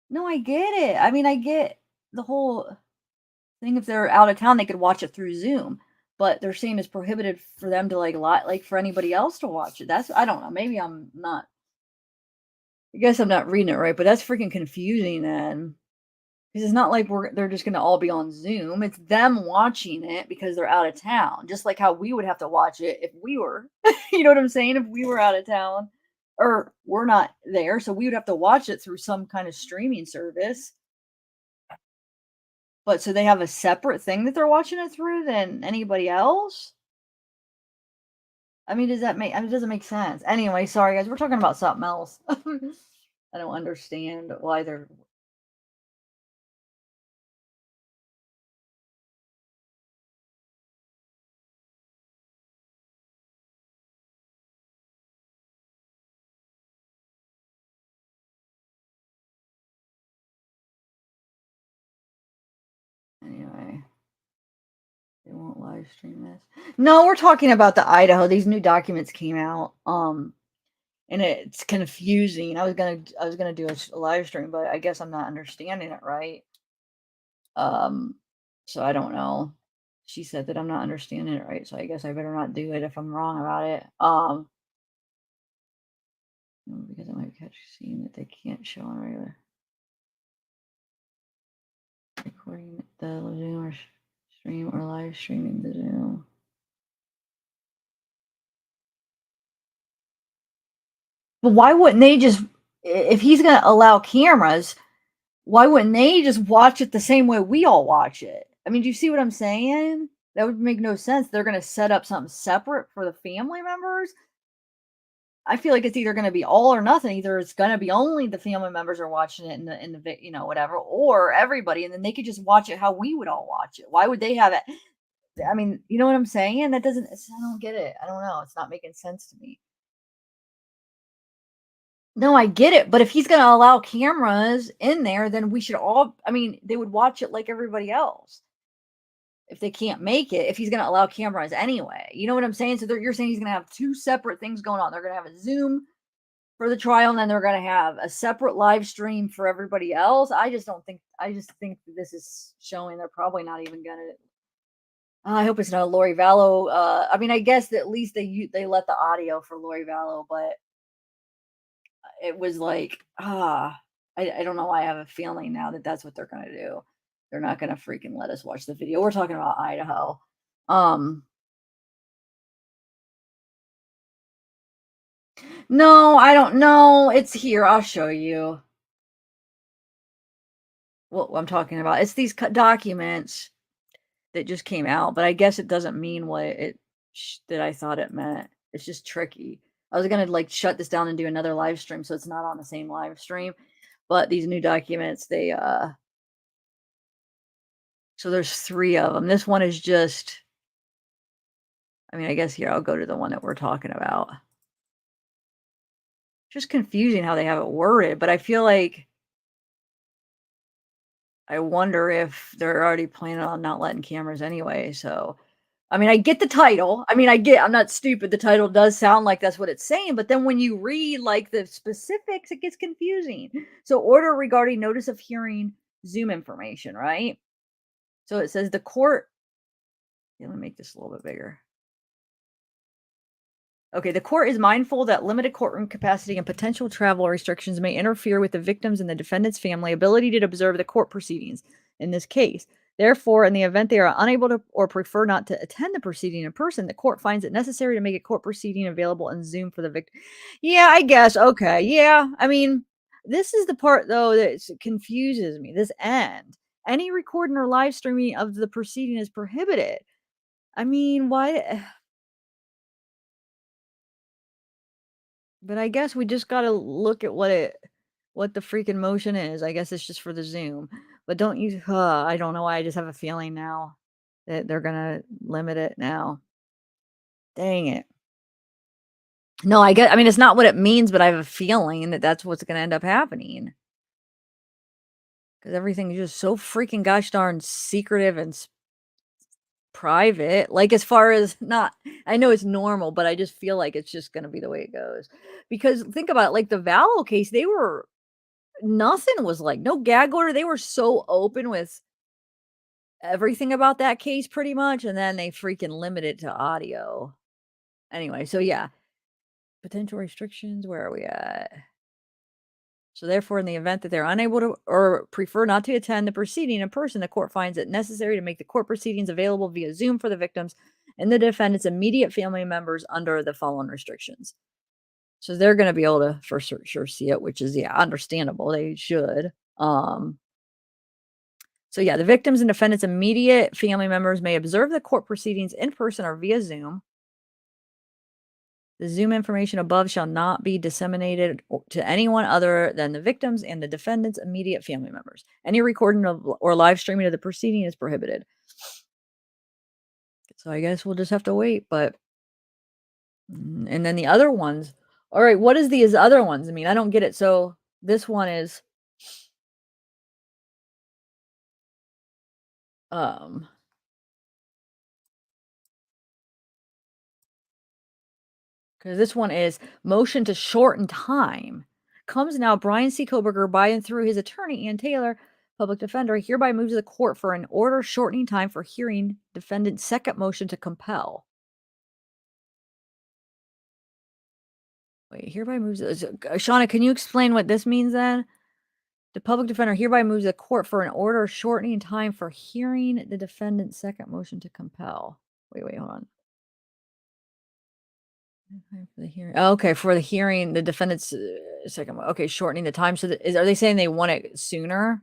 No, I get it. I mean, I get the whole thing. If they're out of town, they could watch it through Zoom, but they're saying it's prohibited for them to like for anybody else to watch it. I don't know. Maybe I'm not. I guess I'm not reading it right, but that's freaking confusing then. Because it's not like they're just going to all be on Zoom. It's them watching it because they're out of town. Just like how we would have to watch it if we were, you know what I'm saying? If we were out of town or we're not there. So we would have to watch it through some kind of streaming service. But so they have a separate thing that they're watching it through than anybody else? I mean, it doesn't make sense. Anyway, sorry guys, we're talking about something else. I don't understand why they're. Anyway, they won't live stream this. No, we're talking about the Idaho. These new documents came out. And it's confusing. I was gonna do a live stream, but I guess I'm not understanding it right. So I don't know. She said that I'm not understanding it right, so I guess I better not do it if I'm wrong about it. Because I might catch seeing that they can't show on regular recording the Zoom or stream or live streaming the Zoom. But why wouldn't they just, if he's going to allow cameras, why wouldn't they just watch it the same way we all watch it? I mean, do you see what I'm saying? That would make no sense. They're going to set up something separate for the family members. I feel like it's either going to be all or nothing. Either it's going to be only the family members are watching it in the whatever, or everybody, and then they could just watch it how we would all watch it. Why would they have it? I mean, you know what I'm saying? That doesn't, I don't get it. I don't know. It's not making sense to me. No, I get it. But if he's going to allow cameras in there, then we should all, I mean, they would watch it like everybody else. If they can't make it, if he's going to allow cameras anyway. You know what I'm saying? So you're saying he's going to have two separate things going on. They're going to have a Zoom for the trial, and then they're going to have a separate live stream for everybody else. I just think this is showing they're probably not even going to. I hope it's not Lori Vallow. I mean, I guess that at least they let the audio for Lori Vallow, but it was like, I don't know why I have a feeling now that that's what they're going to do. They're not going to freaking let us watch the video. We're talking about Idaho. No, I don't know. It's here. I'll show you. What I'm talking about. It's these documents that just came out, but I guess it doesn't mean what it that I thought it meant. It's just tricky. I was gonna like shut this down and do another live stream, so it's not on the same live stream. But these new documents, they so there's 3 of them. This one is just, I mean, I guess here I'll go to the one that we're talking about. Just confusing how they have it worded, but I feel like I wonder if they're already planning on not letting cameras anyway. So, I mean, I get the title. I mean, I'm not stupid. The title does sound like that's what it's saying, but then when you read like the specifics, it gets confusing. So, order regarding notice of hearing Zoom information, right? So it says the court. Let me make this a little bit bigger. Okay, the court is mindful that limited courtroom capacity and potential travel restrictions may interfere with the victim's and the defendant's family ability to observe the court proceedings in this case. Therefore, in the event they are unable to or prefer not to attend the proceeding in person, the court finds it necessary to make a court proceeding available in Zoom for the victim. Yeah, I guess. Okay. Yeah. I mean, this is the part, though, that confuses me. This end. Any recording or live streaming of the proceeding is prohibited. I mean, why? But I guess we just gotta look at what the freaking motion is. I guess it's just for the Zoom. But don't use I don't know why, I just have a feeling now that they're gonna limit it now. Dang it. No, I mean, it's not what it means, but I have a feeling that that's what's gonna end up happening. Because everything is just so freaking gosh darn secretive and private. Like, as far as not, I know it's normal, but I just feel like it's just gonna be the way it goes. Because think about it, like the Vallow case, nothing was like, no gag order. They were so open with everything about that case pretty much. And then they freaking limited to audio. Anyway, so yeah. Potential restrictions, where are we at? So therefore, in the event that they're unable to or prefer not to attend the proceeding in person, the court finds it necessary to make the court proceedings available via Zoom for the victims and the defendant's immediate family members under the following restrictions. So they're going to be able to for sure see it, which is, yeah, understandable. They should. So yeah, the victims and defendants' immediate family members may observe the court proceedings in person or via Zoom. The Zoom information above shall not be disseminated to anyone other than the victims and the defendant's immediate family members. Any recording of or live streaming of the proceeding is prohibited. So I guess we'll just have to wait, but and then the other ones. All right, what is these other ones? I mean, I don't get it. So this one is because this one is motion to shorten time. Comes now Brian C. Koberger by and through his attorney, Ann Taylor, public defender, hereby moves the court for an order shortening time for hearing defendant's second motion to compel. Wait, hereby moves. Shauna, can you explain what this means then? The public defender hereby moves the court for an order shortening time for hearing the defendant's second motion to compel. Wait, hold on. For the hearing. Oh, okay, for the hearing, the defendant's second. Okay, shortening the time. So, are they saying they want it sooner?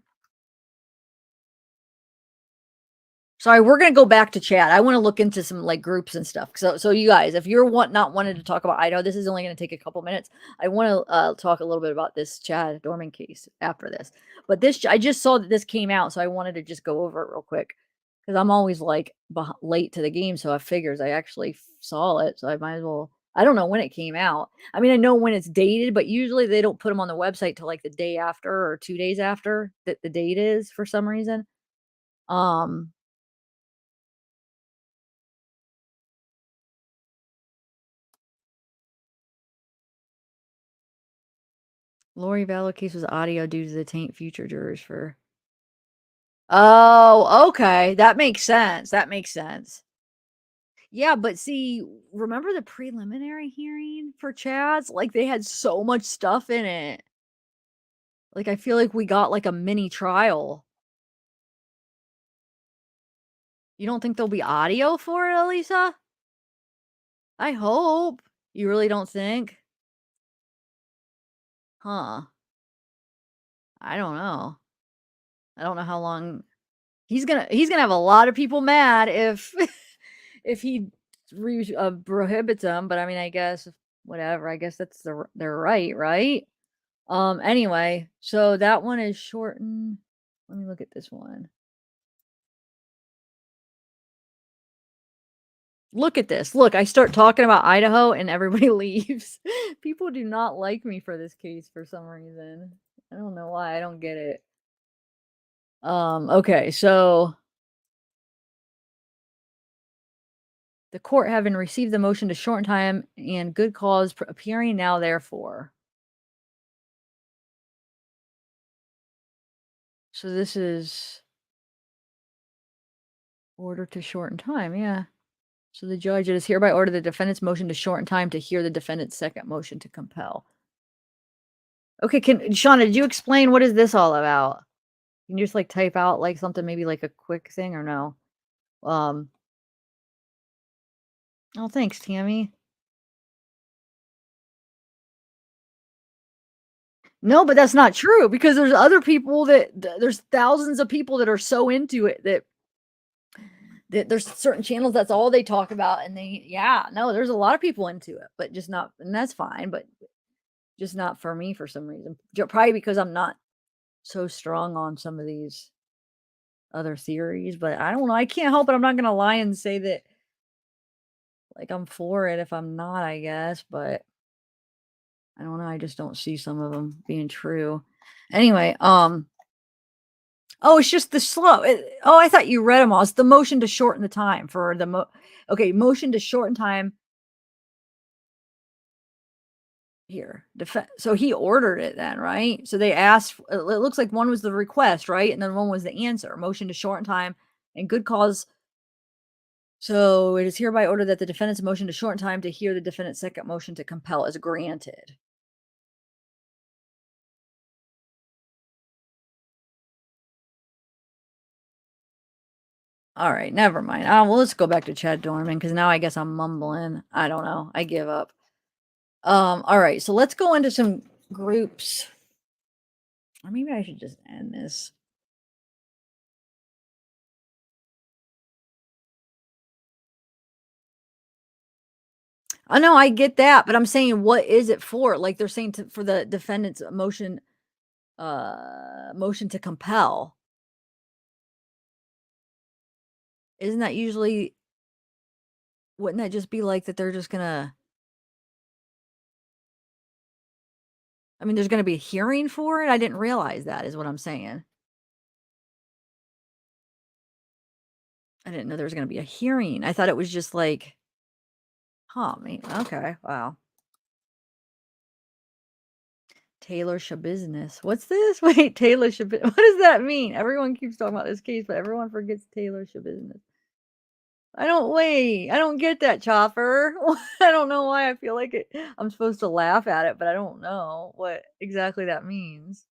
Sorry, we're gonna go back to chat. I want to look into some like groups and stuff. So you guys, if you're not wanting to talk about Idaho, this is only gonna take a couple minutes. I want to talk a little bit about this Chad Doerman case after this. But I just saw that this came out, so I wanted to just go over it real quick. because I'm always like late to the game. So I figures I actually saw it. So I might as well. I don't know when it came out. I mean, I know when it's dated, but usually they don't put them on the website till like the day after or 2 days after that the date is for some reason. Lori Vallow case was audio due to the taint future jurors for. Oh, okay. That makes sense. That makes sense. Yeah, but see, remember the preliminary hearing for Chad's? Like they had so much stuff in it. Like I feel like we got like a mini trial. You don't think there'll be audio for it, Elisa? I hope. You really don't think? Huh. I don't know. I don't know how long he's gonna have a lot of people mad if if he prohibits them, but I mean, I guess whatever. I guess that's their right, right? Anyway, so that one is shortened. Let me look at this one. Look at this. Look, I start talking about Idaho and everybody leaves. People do not like me for this case for some reason. I don't know why. I don't get it. Okay, so the court having received the motion to shorten time and good cause appearing now therefore. So this is order to shorten time, yeah. So the judge is hereby order the defendant's motion to shorten time to hear the defendant's second motion to compel. Okay, Shauna, did you explain what is this all about? Can you just like type out like something, maybe like a quick thing or no? Oh, thanks, Tammy. No, but that's not true because there's other people there's thousands of people that are so into it that there's certain channels that's all they talk about and there's a lot of people into it, but just not, and that's fine, but just not for me for some reason. Probably because I'm not so strong on some of these other theories, but I don't know. I can't help it. I'm not gonna lie and say that like I'm for it if I'm not, I guess, but I don't know. I just don't see some of them being true. Anyway, oh, it's just the slow. I thought you read them all. It's the motion to shorten the time for the motion to shorten time. Here, so he ordered it then, right? So they asked, it looks like one was the request, right? And then one was the answer, motion to shorten time and good cause. So it is hereby ordered that the defendant's motion to shorten time to hear the defendant's second motion to compel is granted. All right, never mind. Well, let's go back to Chad Doerman because now I guess I'm mumbling. I don't know. I give up. All right, so let's go into some groups. Or maybe I should just end this. I know I get that, but I'm saying what is it for? Like they're saying for the defendant's motion to compel. Isn't that usually, wouldn't that just be like that they're just gonna, I mean, there's gonna be a hearing for it? I didn't realize that is what I'm saying. I didn't know there was gonna be a hearing. I thought it was just like, okay, wow. Taylor Shabusiness. What's this? Wait, Taylor Shabusiness. What does that mean? Everyone keeps talking about this case, but everyone forgets Taylor Shabusiness. I don't get that, Chopper. I don't know why I feel like it. I'm supposed to laugh at it, but I don't know what exactly that means.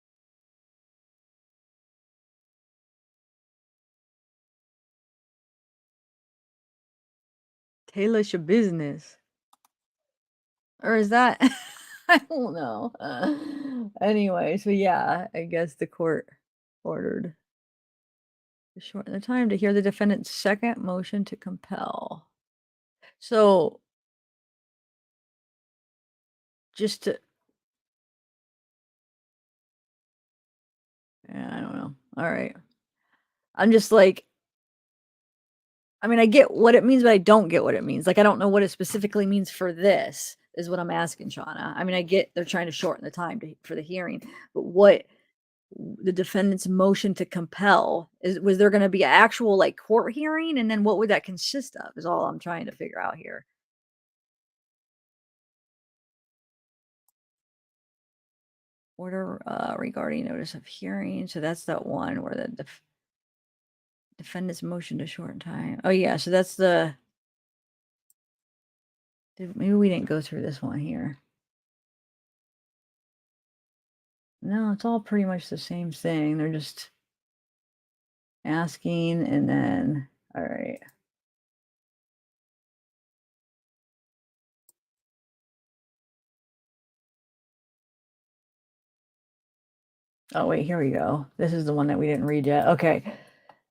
Taylor Shabusiness. Or is that I don't know. Anyway, so yeah, I guess the court ordered to shorten the time to hear the defendant's second motion to compel. So just to, I don't know. All right. I'm just like, I mean, I get what it means, but I don't get what it means. Like, I don't know what it specifically means for this, is what I'm asking, Shauna. I mean, I get they're trying to shorten the time for the hearing, but what the defendant's motion to compel was there going to be an actual like court hearing, and then what would that consist of? Is all I'm trying to figure out here. Order regarding notice of hearing. So that's that one where the defendant's motion to shorten time. Oh yeah, so that's the. Maybe we didn't go through this one here. No, it's all pretty much the same thing. They're just asking and then, all right. Oh, wait, here we go. This is the one that we didn't read yet. Okay.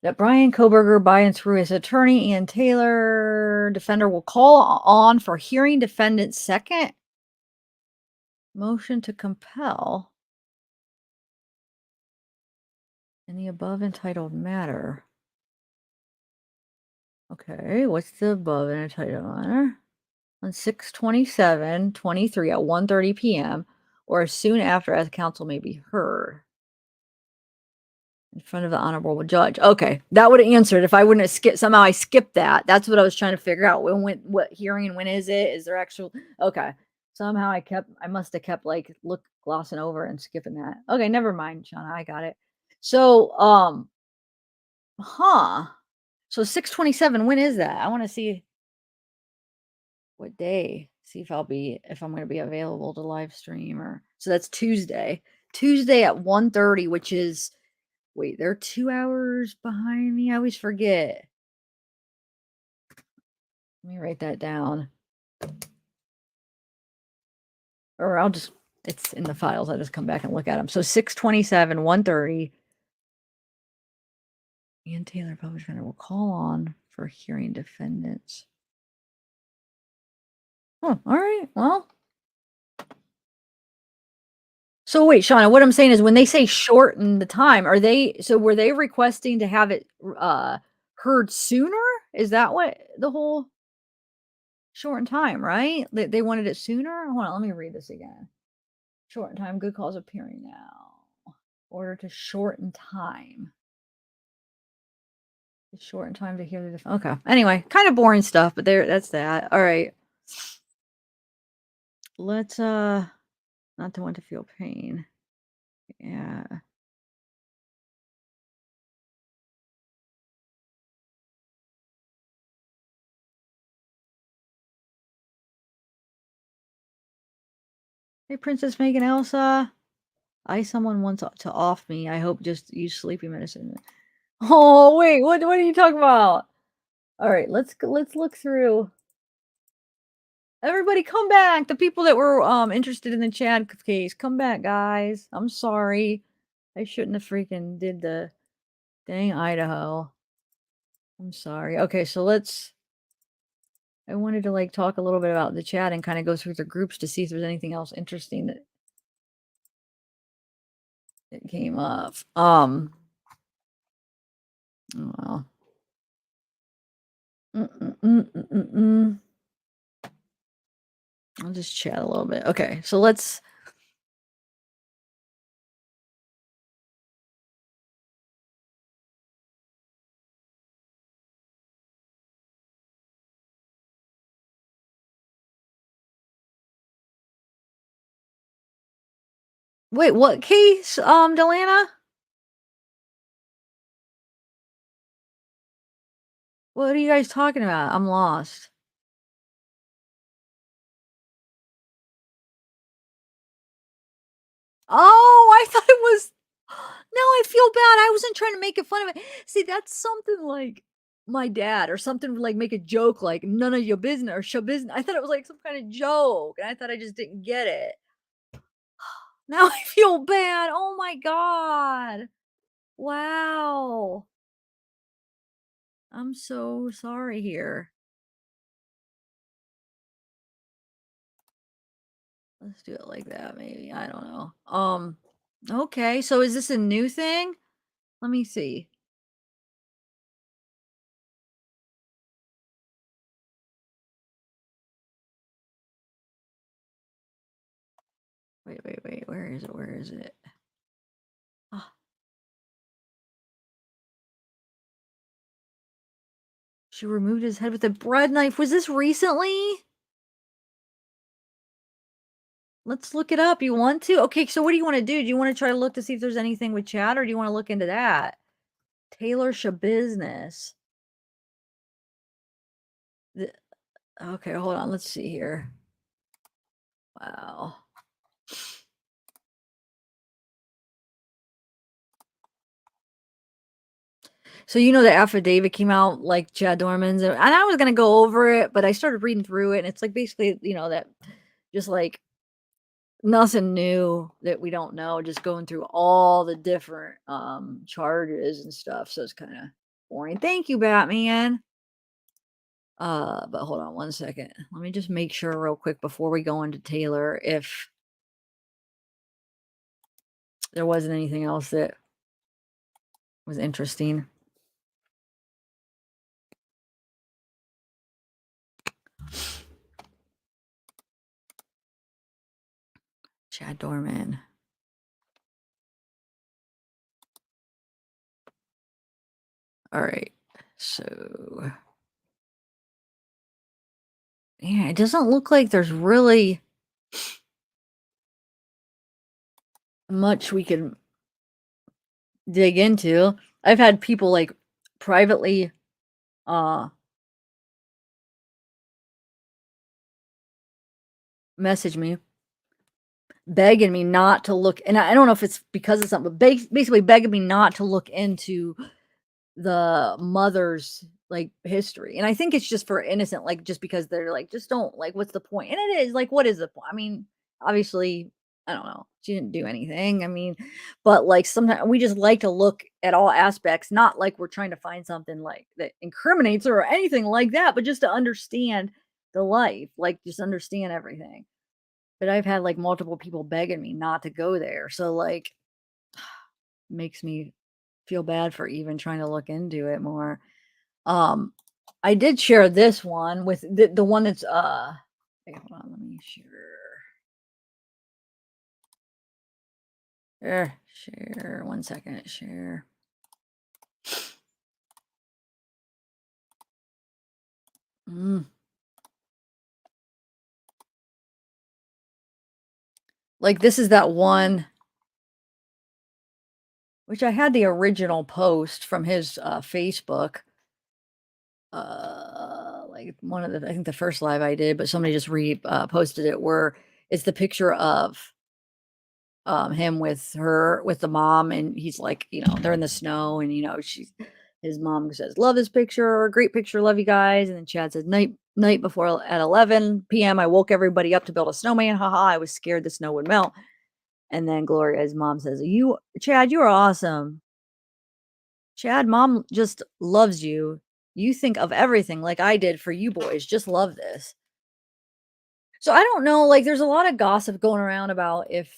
That Brian Koberger, by and through his attorney, Ian Taylor, defender, will call on for hearing defendant's second motion to compel in the above entitled matter. Okay, what's the above entitled matter? On 6/27/23 at 1:30 p.m. or as soon after as counsel may be heard in front of the honorable judge. Okay, that would have answered if I wouldn't have skipped. Somehow I skipped that. That's what I was trying to figure out. When what hearing? When is it? Is there actual? Okay, somehow I must have kept like glossing over and skipping that. Okay, never mind, Shauna. I got it. So so 6/27. When is that? I want to see what day. See if I'm going to be available to live stream or so that's Tuesday. Tuesday at 1:30, which is wait, they're 2 hours behind me. I always forget. Let me write that down. Or it's in the files. I'll just come back and look at them. So 6/27, 1:30. Ian Taylor, public defender, will call on for hearing defendants. Oh, all right. Well. So wait, Shauna, what I'm saying is when they say shorten the time, were they requesting to have it heard sooner? Is that what the whole shorten time, right? They wanted it sooner? Hold on, let me read this again. Shorten time, good cause appearing now. Order to shorten time. Shorten time to hear the okay. Anyway, kind of boring stuff, but that's that. All right. Let's not to want to feel pain. Yeah. Hey, Princess Megan Elsa. Someone wants to off me. I hope just use sleepy medicine. Oh, wait, what are you talking about? All right, let's look through. Everybody come back. The people that were interested in the Chad case, come back, guys. I'm sorry. I shouldn't have freaking did the dang Idaho. I'm sorry. Okay, so I wanted to like talk a little bit about the chat and kind of go through the groups to see if there's anything else interesting that came up. Well. I'll just chat a little bit. Okay, so let's. Wait, what case, Delana? What are you guys talking about? I'm lost. Oh, I thought it was. Now I feel bad. I wasn't trying to make it fun of it. See, that's something like my dad or something like make a joke like none of your business or show business. I thought it was like some kind of joke, and I thought I just didn't get it. Now I feel bad. Oh my god. Wow. I'm so sorry here. Let's do it like that, maybe. I don't know. Okay, so is this a new thing? Let me see. Wait. Where is it? Ah. She removed his head with a bread knife. Was this recently? Let's look it up. You want to? Okay, so what do you want to do? Do you want to try to look to see if there's anything with Chad, or do you want to look into that? Taylor Shabusiness. Okay, hold on. Let's see here. Wow. So the affidavit came out like Chad Doerman's, and I was gonna go over it, but I started reading through it, and it's like basically, that just like nothing new that we don't know, just going through all the different charges and stuff. So it's kind of boring. Thank you, Batman. But hold on one second. Let me just make sure real quick before we go into Taylor if there wasn't anything else that was interesting. Chad Doerman. All right. So yeah, it doesn't look like there's really much we can dig into. I've had people like privately message me begging me not to look, and I don't know if it's because of something, but basically begging me not to look into the mother's like history. And I think it's just for innocent, like just because they're like, just don't, like, what's the point? And it is like, what is the point? I mean, obviously, I don't know, she didn't do anything. I mean, but like sometimes we just like to look at all aspects, not like we're trying to find something like that incriminates her or anything like that, but just to understand the life, like just understand everything. But I've had like multiple people begging me not to go there. So like makes me feel bad for even trying to look into it more. I did share this one with the one that's wait, hold on, let me share. Share 1 second, share. Like this is that one, which I had the original post from his Facebook. Like one of the, I think the first live I did, but somebody just posted it, where it's the picture of him with the mom, and he's like, they're in the snow, and his mom says, love this picture, great picture, love you guys. And then Chad says, night before at 11 p.m. I woke everybody up to build a snowman, haha, I was scared the snow would melt. And then Gloria's mom says, Chad, you are awesome. Chad, mom just loves you. You think of everything like I did for you boys. Just love this. So I don't know, like there's a lot of gossip going around about if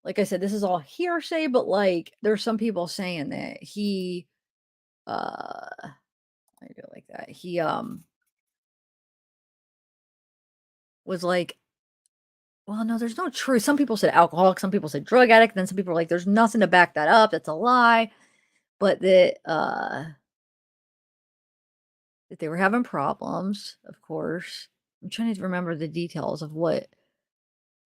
like I said, this is all hearsay, but like there's some people saying that he I do it like that. He was like, well, no, there's no truth. Some people said alcoholic, some people said drug addict, then some people are like, there's nothing to back that up. That's a lie. But that they were having problems, of course. I'm trying to remember the details of what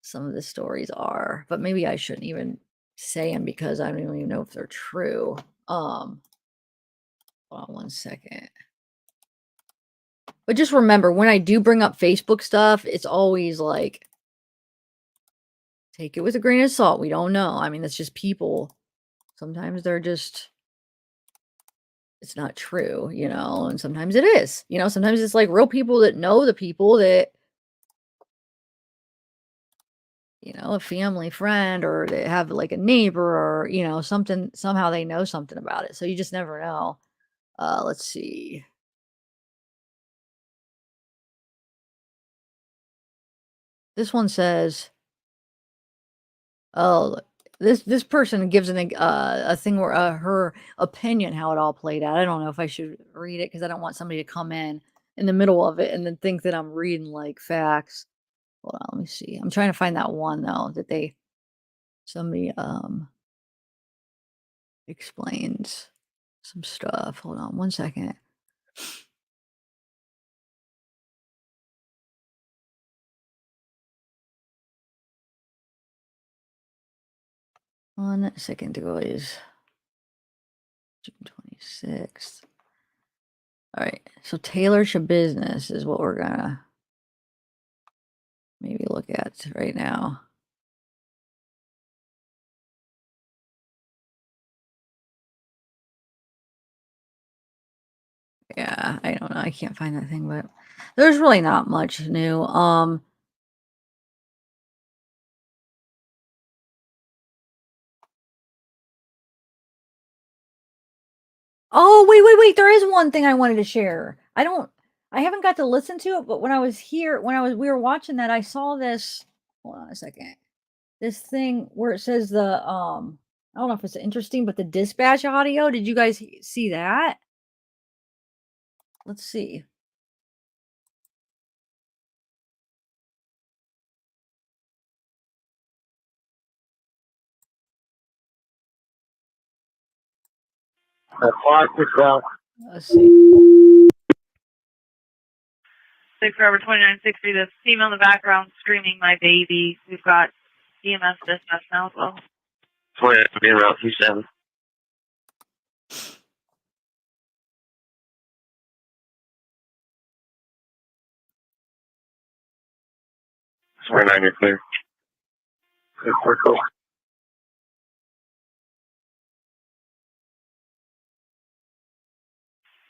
some of the stories are, but maybe I shouldn't even say them because I don't even know if they're true. Hold on 1 second. But just remember, when I do bring up Facebook stuff, it's always like, take it with a grain of salt. We don't know. I mean, it's just people. Sometimes they're just, it's not true, and sometimes it is. Sometimes it's like real people that know the people that, a family friend, or they have like a neighbor, or, something, somehow they know something about it. So you just never know. Let's see. This one says, oh, this person gives a thing where her opinion, how it all played out. I don't know if I should read it because I don't want somebody to come in the middle of it and then think that I'm reading like facts. Hold on, let me see. I'm trying to find that one though that somebody explains some stuff. Hold on 1 second. 1 second ago is June 26th. All right, so tailors your business is what we're gonna maybe look at right now. Yeah, I don't know. I can't find that thing, but there's really not much new. Oh, wait. There is one thing I wanted to share. I haven't got to listen to it, but when I was here, we were watching that, I saw this. Hold on a second. This thing where it says I don't know if it's interesting, but the dispatch audio, did you guys see that? Let's see. Let's see. 6 Forever 2960, the female in the background screaming, "My baby." We've got EMS dispatch now as well. 29 being route 27. Sorry, 9, you're clear. Good, we're cool.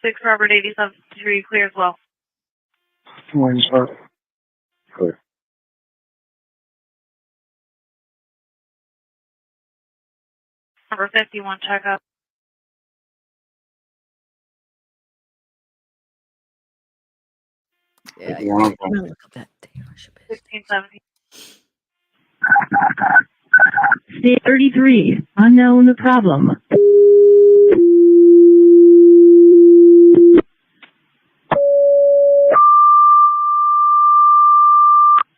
6 Robert 87 clear as well. Morning, sir. Clear. Number 51 checkup. Yeah, you're right. I'm gonna look up that dealership. 1617. State 33, unknown problem.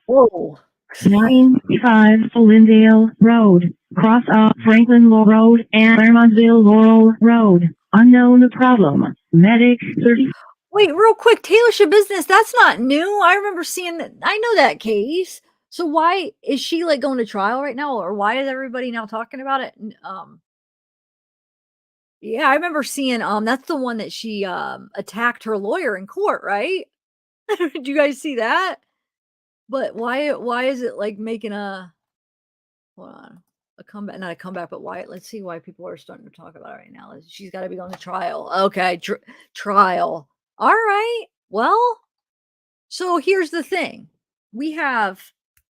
Whoa. 95 Lindale Road. Cross off Franklin Law Road and Claremontville Laurel Road. Unknown problem. Medic 30. Wait, real quick, dealership business, that's not new. I remember seeing that. I know that case. So why is she like going to trial right now, or why is everybody now talking about it? Yeah, I remember seeing that's the one that she attacked her lawyer in court, right? Did you guys see that? But why is it like making hold on, a comeback, not a comeback, but why? Let's see why people are starting to talk about it right now. She's got to be going to trial. Okay, trial. All right. Well, so here's the thing. We have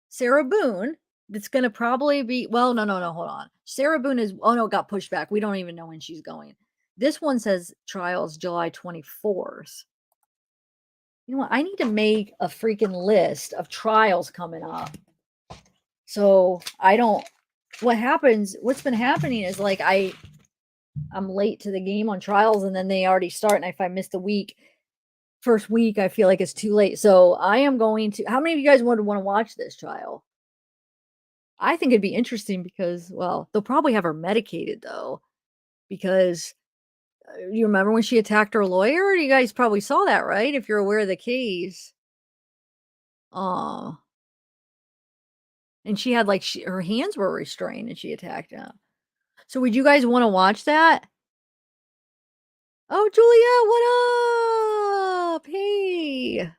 Sarah Boone that's going to probably be, well, no, hold on. Sarah Boone is, oh no, it got pushed back. We don't even know when she's going. This one says trials July 24th. You know what? I need to make a freaking list of trials coming up. So what's been happening is like I'm late to the game on trials and then they already start. And if I miss the first week, I feel like it's too late. So I am going to, how many of you guys would want to watch this trial? I think it'd be interesting because, well, they'll probably have her medicated though, because you remember when she attacked her lawyer? You guys probably saw that, right? If you're aware of the case. And she had like, her hands were restrained and she attacked him. So would you guys want to watch that? Oh, Julia, what up? Hey.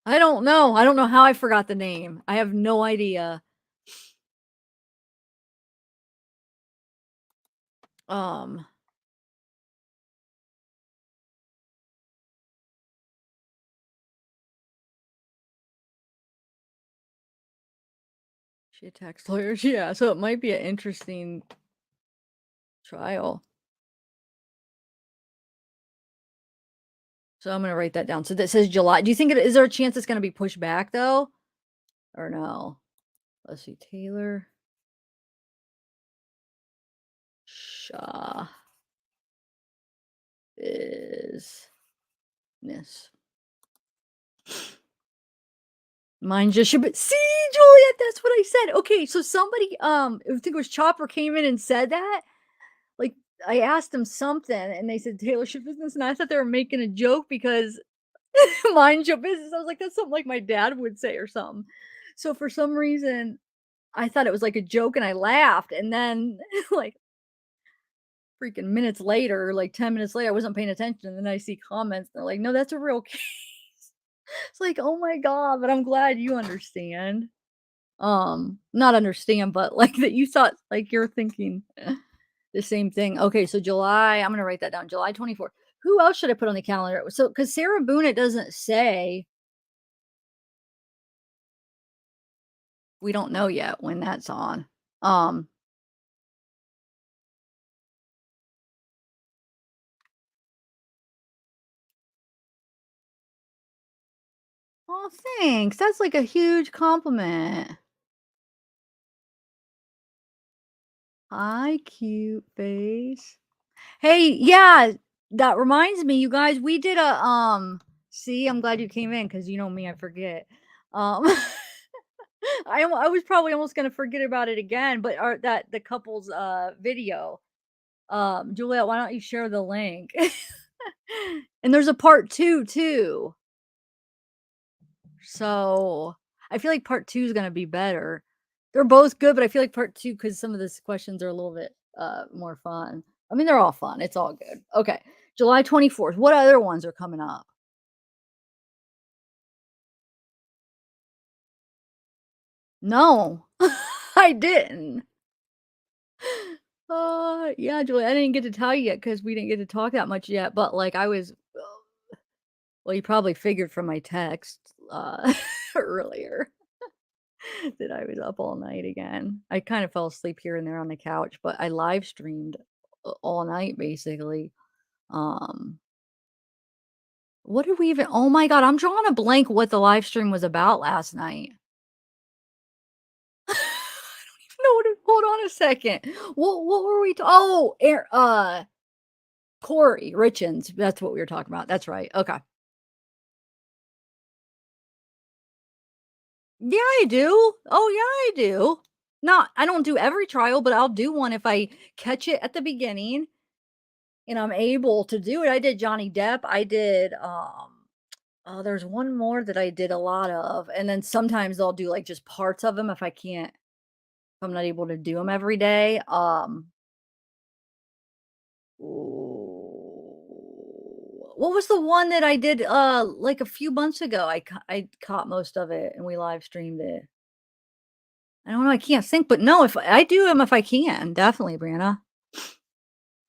I don't know. I don't know how I forgot the name. I have no idea. She attacks lawyers. Yeah, so it might be an interesting trial. So I'm going to write that down. So that says July. Do you think is there a chance it's going to be pushed back though? Or no? Let's see. Taylor Shaw. business. Mine just should be. See, Juliet, that's what I said. Okay, so somebody, I think it was Chopper, came in and said that. Like, I asked them something, and they said Taylor should business, and I thought they were making a joke because mind your business. I was like, that's something like my dad would say or something. So for some reason, I thought it was like a joke, and I laughed, and then like freaking minutes later, like 10 minutes later, I wasn't paying attention, and then I see comments. They're like, no, that's a real case. It's like, oh my God, but I'm glad you understand. Not understand, but like that you thought like you're thinking the same thing. Okay, so July, I'm gonna write that down. July 24th. Who else should I put on the calendar? So because Sarah Boone, it doesn't say. We don't know yet when that's on. Um, oh, thanks. That's like a huge compliment. Hi, cute face. Hey, yeah, that reminds me, you guys, we did a see, I'm glad you came in because you know me, I forget. Um I was probably almost gonna forget about it again, but that the couple's video. Juliet, why don't you share the link? And there's a part two too. So I feel like part two is gonna be better. They're both good, but I feel like part two, because some of these questions are a little bit more fun. I mean, they're all fun. It's all good. Okay. July 24th. What other ones are coming up? No, I didn't. Yeah, Julie, I didn't get to tell you yet because we didn't get to talk that much yet. But like, I was, well, you probably figured from my text earlier that I was up all night again. I kind of fell asleep here and there on the couch, but I live streamed all night basically. Um, what did we even? Oh my God, I'm drawing a blank what the live stream was about last night. I don't even know what hold on a second. What were we oh, Corey Richens. That's what we were talking about. That's right. Okay. Yeah, I do. Oh, yeah, I do. Not I don't do every trial, but I'll do one if I catch it at the beginning and I'm able to do it. I did Johnny Depp. I did oh, there's one more that I did a lot of, and then sometimes I'll do like just parts of them if I can't if I'm not able to do them every day. What was the one that I did like a few months ago? I caught most of it and we live streamed it. I don't know, I can't think, but no, if I do them if I can, definitely, Brianna.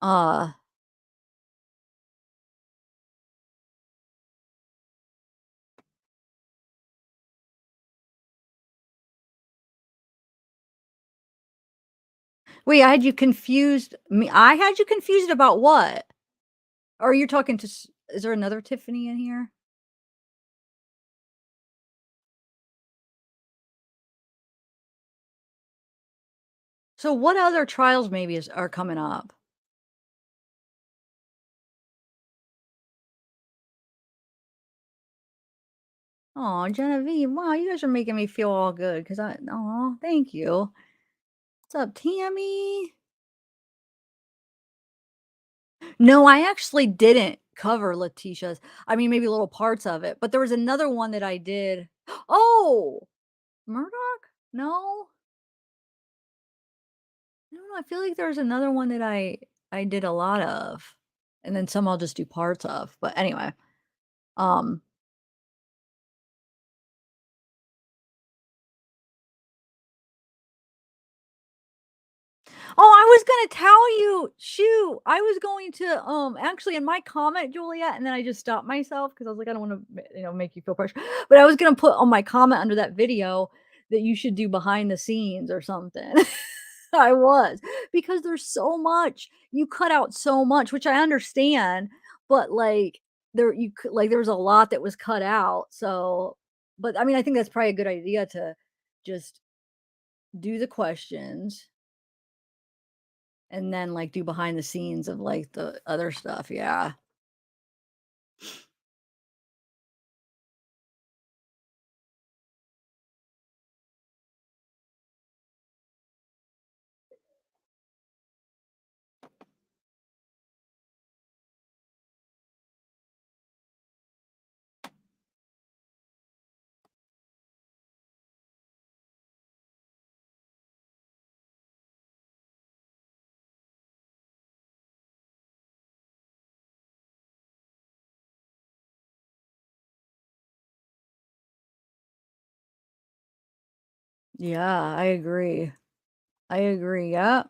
Uh, wait, I had you confused about what? Or you're talking to is there another Tiffany in here? So what other trials maybe are coming up? Oh, Genevieve, wow, you guys are making me feel all good because oh, thank you. What's up, Tammy? No, I actually didn't cover Letitia's. I mean, maybe little parts of it, but there was another one that I did. Oh, Murdoch? No, I don't know. I feel like there's another one that I did a lot of, and then some I'll just do parts of. But anyway, um, oh, I was gonna tell you. Shoot, I was going to actually in my comment, Juliet, and then I just stopped myself because I was like, I don't want to make you feel pressure. But I was gonna put on my comment under that video that you should do behind the scenes or something. I was because there's so much you cut out so much, which I understand, but like there was a lot that was cut out. So, but I mean, I think that's probably a good idea to just do the questions and then, like, do behind the scenes of, like, the other stuff, yeah. Yeah, I agree. I agree. Yep.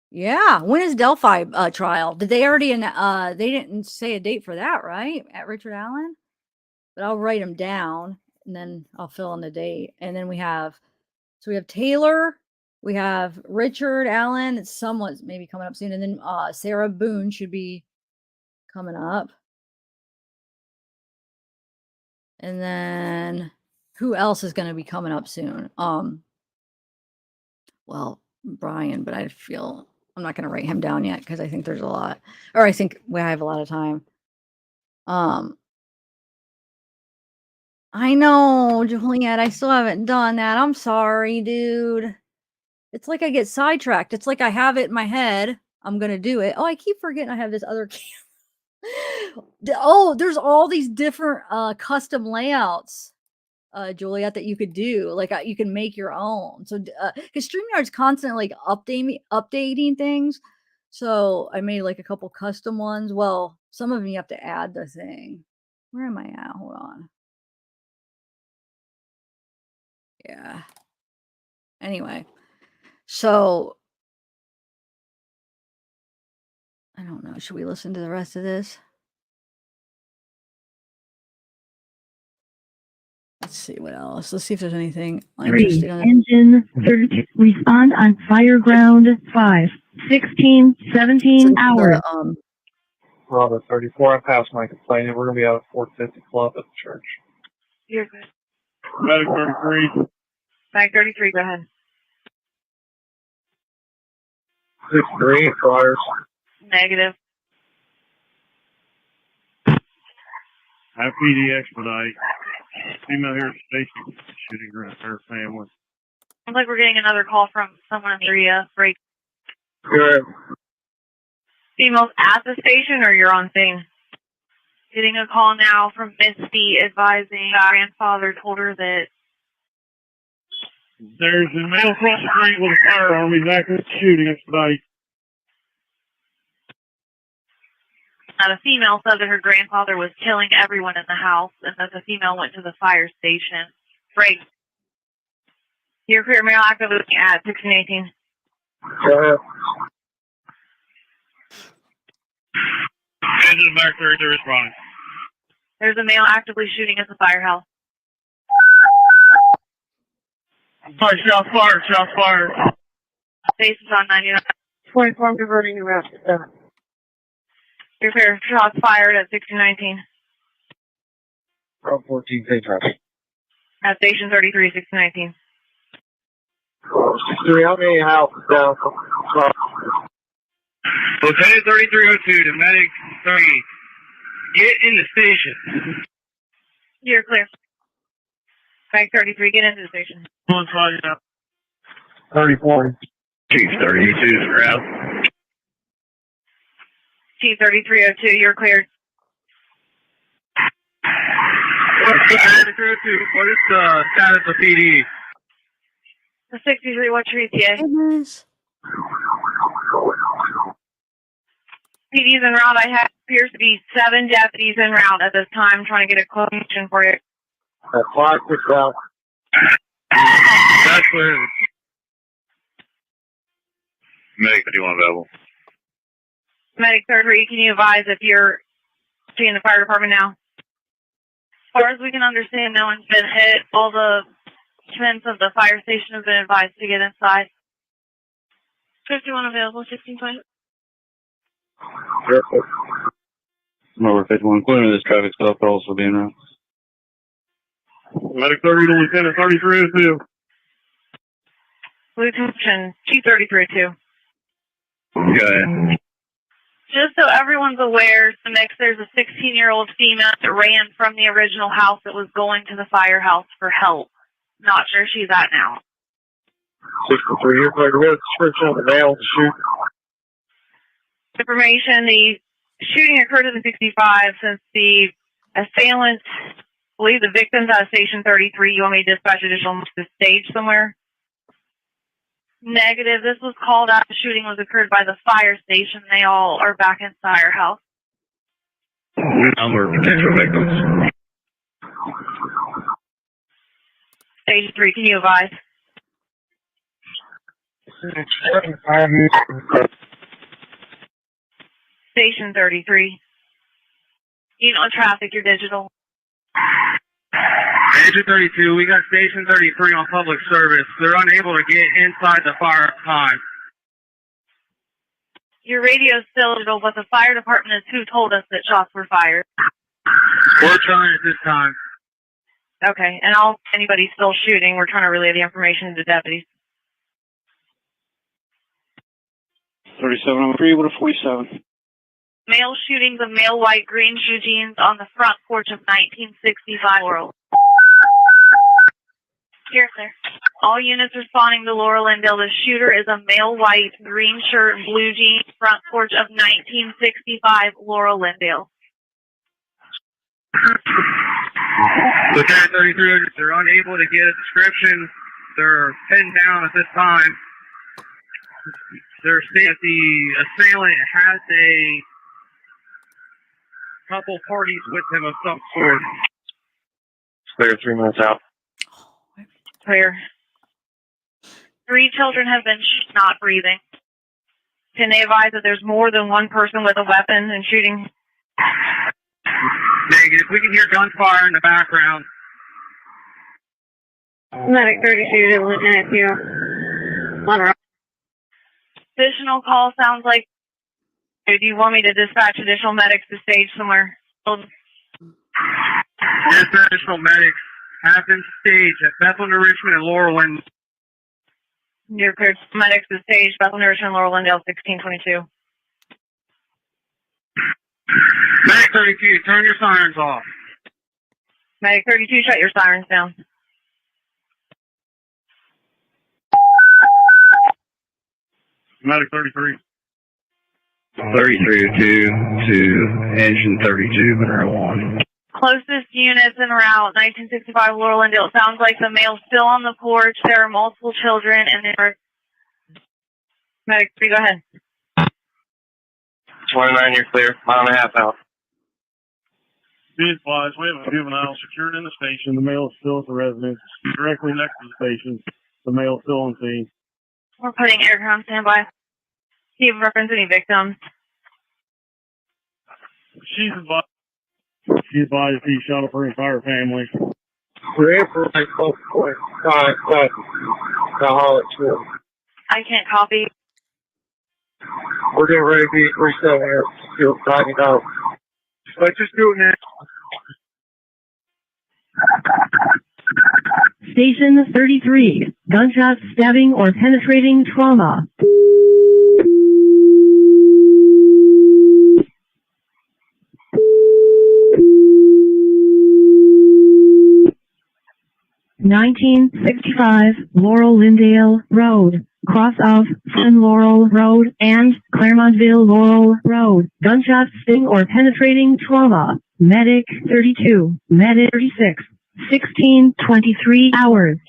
Yeah. When is Delphi trial? Did they already they didn't say a date for that, right? At Richard Allen? But I'll write them down and then I'll fill in the date. And then we have Taylor, we have Richard Allen, it's somewhat maybe coming up soon, and then Sarah Boone should be coming up. And then who else is going to be coming up soon? Well, Brian, but I feel I'm not going to write him down yet because I think there's a lot, or I think we have a lot of time. I know, Juliet, I still haven't done that. I'm sorry, dude. It's like I get sidetracked. It's like I have it in my head. I'm going to do it. Oh, I keep forgetting I have this other Oh, there's all these different custom layouts, Juliet, that you could do. Like you can make your own. So because StreamYard's constantly like updating things. So I made like a couple custom ones. Well, some of them you have to add the thing. Where am I at? Hold on. Yeah. Anyway, so I don't know. Should we listen to the rest of this? Let's see what else. Let's see if there's anything interesting on Engine search. Respond on fire ground 5, 16, 17 hours. Robert 34, I passed my complaint. We're going to be out at 450 Club at the church. You're good. Medic 33. Bag 33, go ahead. 6-3, fires. Negative. Have PD expedite. Female here at the station shooting her family. Sounds like we're getting another call from someone in the area. Break. Good. Females at the station or you're on scene? Getting a call now from Misty advising grandfather told her that There's a male across the street with a firearm. He's acting shooting expedite. a female said that her grandfather was killing everyone in the house and that the female went to the fire station. Break. You're clear, male active at 1618. Engine back 32 responding. There's a male actively shooting at the firehouse. Sorry, shots fired, shots fired. Base is on 99. 24, converting your route to 7. You're clear, shots fired at 1619. Route 14, pay traffic. At station 33, 1619. 63, how many houses down? Lieutenant 3302 to medic 30. Get in the station. You're clear. Bank 33, get into the station. 34. Chief 32 is out. Chief 3302, you're cleared. 3302, what is the status of PD? The 63, what's your ETA? PD's en route. I have appears to be 7 deputies en route at this time trying to get a closure for you. Clock is out. That's clear. Medic 51 available. Medic 33, can you advise if you're seeing the fire department now? As far as we can understand, no one's been hit. All the tenants of the fire station have been advised to get inside. 51 available, 16-5. Number 51, including this traffic stop, could also be in route. Medic 30 to Lieutenant 3302. Lieutenant Chief 3302. Okay. Just so everyone's aware, there's a 16-year-old female that ran from the original house that was going to the firehouse for help. Not sure she's at now. 63, here's my real description of the male shoot. Information, the shooting occurred in 65 since the assailant, I believe the victim's at station 33. You want me to dispatch additional to the stage somewhere? Negative. This was called out. The shooting was occurred by the fire station. They all are back in firehouse. Number of potential victims. Stage 3, can you advise? Station 33. You know traffic, you're digital. Agent 32, we got Station 33 on public service. They're unable to get inside the fire time. Your radio's still digital, but the fire department is who told us that shots were fired. We're trying at this time. Okay, and anybody still shooting, we're trying to relay the information to deputies. 37 on 3, what a 47. Male shootings of male white green shoe jeans on the front porch of 1965 Laurel. Here, sir. All units responding to Laurel Lindale. The shooter is a male white green shirt, blue jeans, front porch of 1965 Laurel Lindale. Lieutenant 33, they're unable to get a description. They're pinned down at this time. They're saying that the assailant has a couple parties with him of some sort. Clear, 3 minutes out. Clear. 3 children have been not breathing. Can they advise that there's more than one person with a weapon and shooting? Negative. We can hear gunfire in the background. Medic 32 to Lieutenant 2. Additional call sounds like. Do you want me to dispatch additional medics to stage somewhere? Yes, additional medics have been staged at Bethlehem, Richmond, and Laurel Lindale. You're cleared. Medics to stage Bethlehem, Richmond, Laurel Lindale 1622. Medic 32, turn your sirens off. Medic 32, shut your sirens down. Medic 33. 33 to engine 32, but 1. Closest units en route, 1965 Laurel Lindale. It sounds like the male's still on the porch. There are multiple children, and there are... Medic 3, go ahead. 29, you're clear. Mile and a half out. Be advised, we have a juvenile secured in the station. The male is still at the residence. Directly next to the station. The male is still on scene. We're putting air on standby. Do you reference any victims? She's advised he shot up her entire family. I can't copy. We're getting ready to be reset here. You're backing out. Let's just do it now. Station 33. Gunshot, stabbing, or penetrating trauma. (1965) Laurel Lindale Road, cross of Fun Laurel Road and Claremontville Laurel Road. Gunshot, sting, or penetrating trauma. Medic 32, Medic 36, 16:23 hours.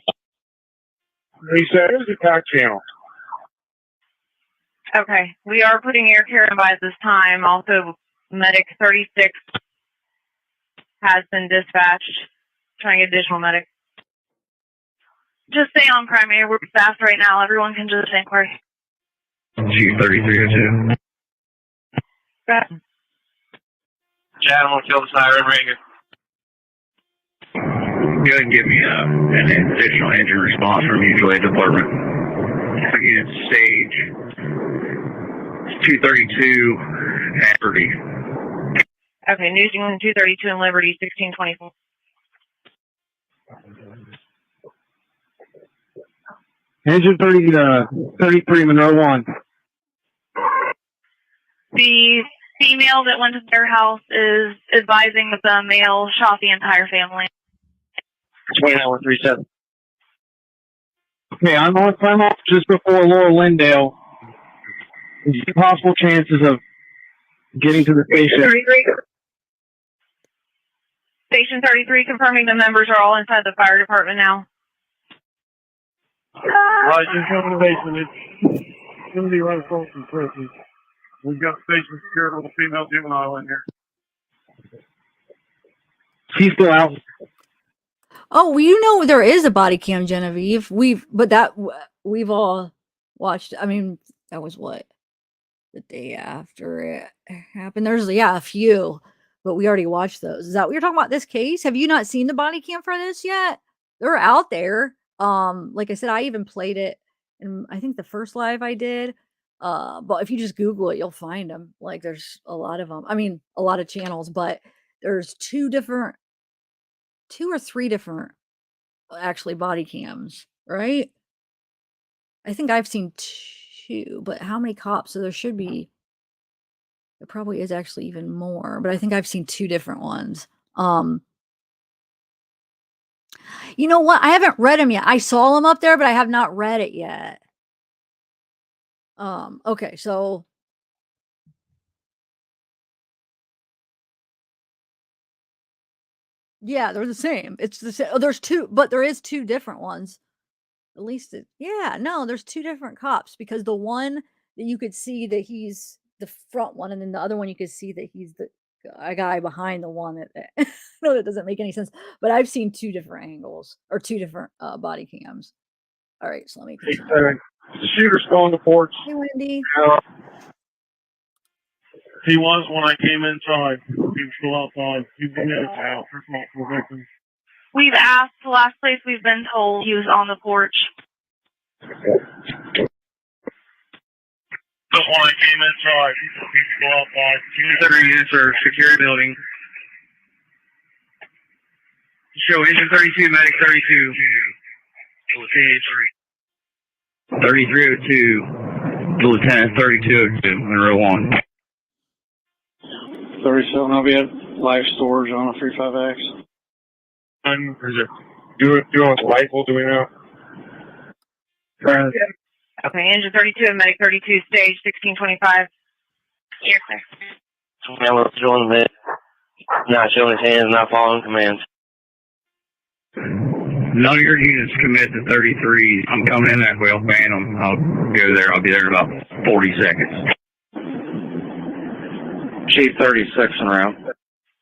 Reset is the attack channel. Okay, we are putting air care in by at this time. Also, Medic 36 has been dispatched. Trying to get additional medic. Just stay on primary. We're fast right now. Everyone can do the same part. G3302. Chad, I'm gonna kill the siren ringer. Go ahead and give me an additional engine response from mutual aid department. Again, stage 232 at Liberty. Okay, New Zealand 232 and Liberty 1624. Engine 33, Monroe 1. The Female that went to their house is advising that the male shot the entire family. 29-137. Okay, I'm on just before Laura Lindale. Is there possible chances of getting to the station? 33. Station 33 confirming the members are all inside the fire department now. Right, just come to the basement. It's going to be right across from Chris's. We've got station secured with a female juvenile in here. She's still out. Oh, well, you know there is a body cam, Genevieve. We've all watched. I mean, that was what, the day after it happened. There's a few, but we already watched those. Is that what you're talking about? This case? Have you not seen the body cam for this yet? They're out there. Like I said, I even played it, and I think the first live I did. But if you just Google it, you'll find them. Like there's a lot of them. I mean, a lot of channels, but there's two or three different actually body cams, right? I think I've seen two, but how many cops? So there probably is actually even more, but I think I've seen two different ones. You know what? I haven't read them yet. I saw them up there, but I have not read it yet. Okay, so yeah, they're the same. It's the same. Oh, there's two, but there is two different ones. At least there's two different cops, because the one that you could see that he's the front one, and then the other one you could see that he's the guy behind the one that no, that doesn't make any sense. But I've seen two different angles or two different body cams. All right, so let me. The shooter's still on the porch. Hey, Wendy. He was when I came inside. He was still outside. He's been in his house. There's multiple victims. We've asked, the last place we've been told he was on the porch. But when I came inside, he was still outside. 230 units are secure building. Show engine 32, medic 32. 3302, Lieutenant 3202, Monroe 1. 37, I'll be at life storage on a 35X. Is it doing with rifle, do we know? Okay, engine 32 and medic 32, stage 1625. Yes, sir. Yeah, we're showing the not showing his hands, not following commands. None of your units commit to 33. I'm coming in that way. I'll ban them. I'll go there. I'll be there in about 40 seconds. Chief 36 and around.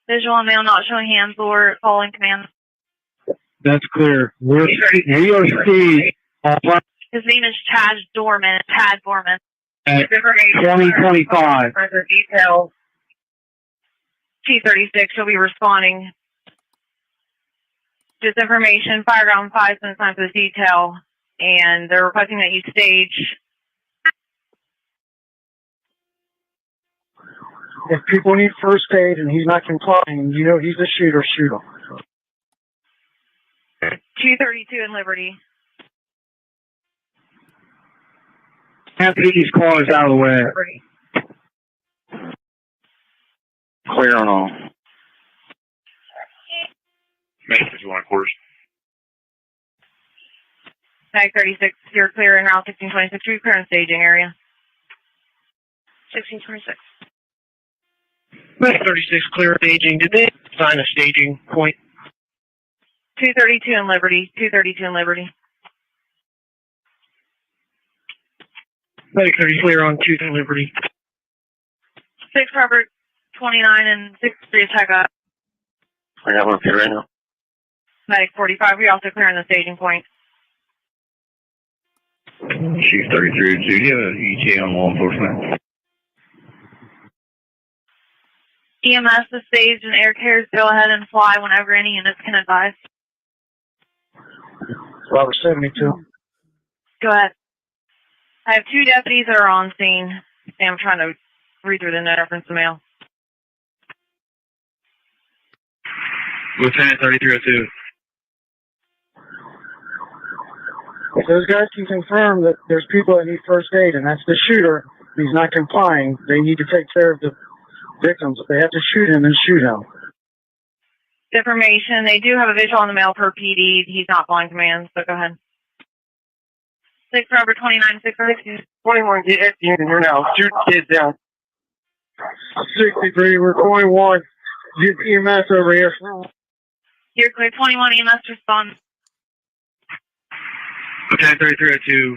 Visual on male not showing hands or following commands. That's clear. We are speed. His name is Tad Doerman. Tad Doerman. At 2025. Further details. T36, she'll be responding. Just information, Fireground 5's been assigned for the detail, and they're requesting that you stage. If people need first aid and he's not complying, you know he's a shooter, shoot him. 232 in Liberty. Have these cars out of the way. Clear on all. Message you want, of course. Mag 36, you're clear in route 1626. You're clear in staging area. 1626. Mag 36, clear staging. Did they assign a staging point? 232 in Liberty. 232 in Liberty. Medic 30 clear on 2 Liberty. 6 Robert 29 and 63 attack up. I got one up here right now. Medic 45, you're also clear in the staging point. Chief 3302, do you have an ETA on law enforcement? EMS is staged and air carriers go ahead and fly whenever any units can advise. Robert 72. Go ahead. I have 2 deputies that are on scene. I'm trying to read through the note reference to mail. Lieutenant 3302. If those guys can confirm that there's people that need first aid and that's the shooter, he's not complying, they need to take care of the victims. If they have to shoot him, then shoot him. Information. They do have a visual on the male per PD. He's not following commands, so go ahead. 6 Robert 29, 6 21, get at the end here now. Shoot the kids down. 63, we're 21. Get EMS over here. You're clear. 21 EMS respond. Lieutenant 3302,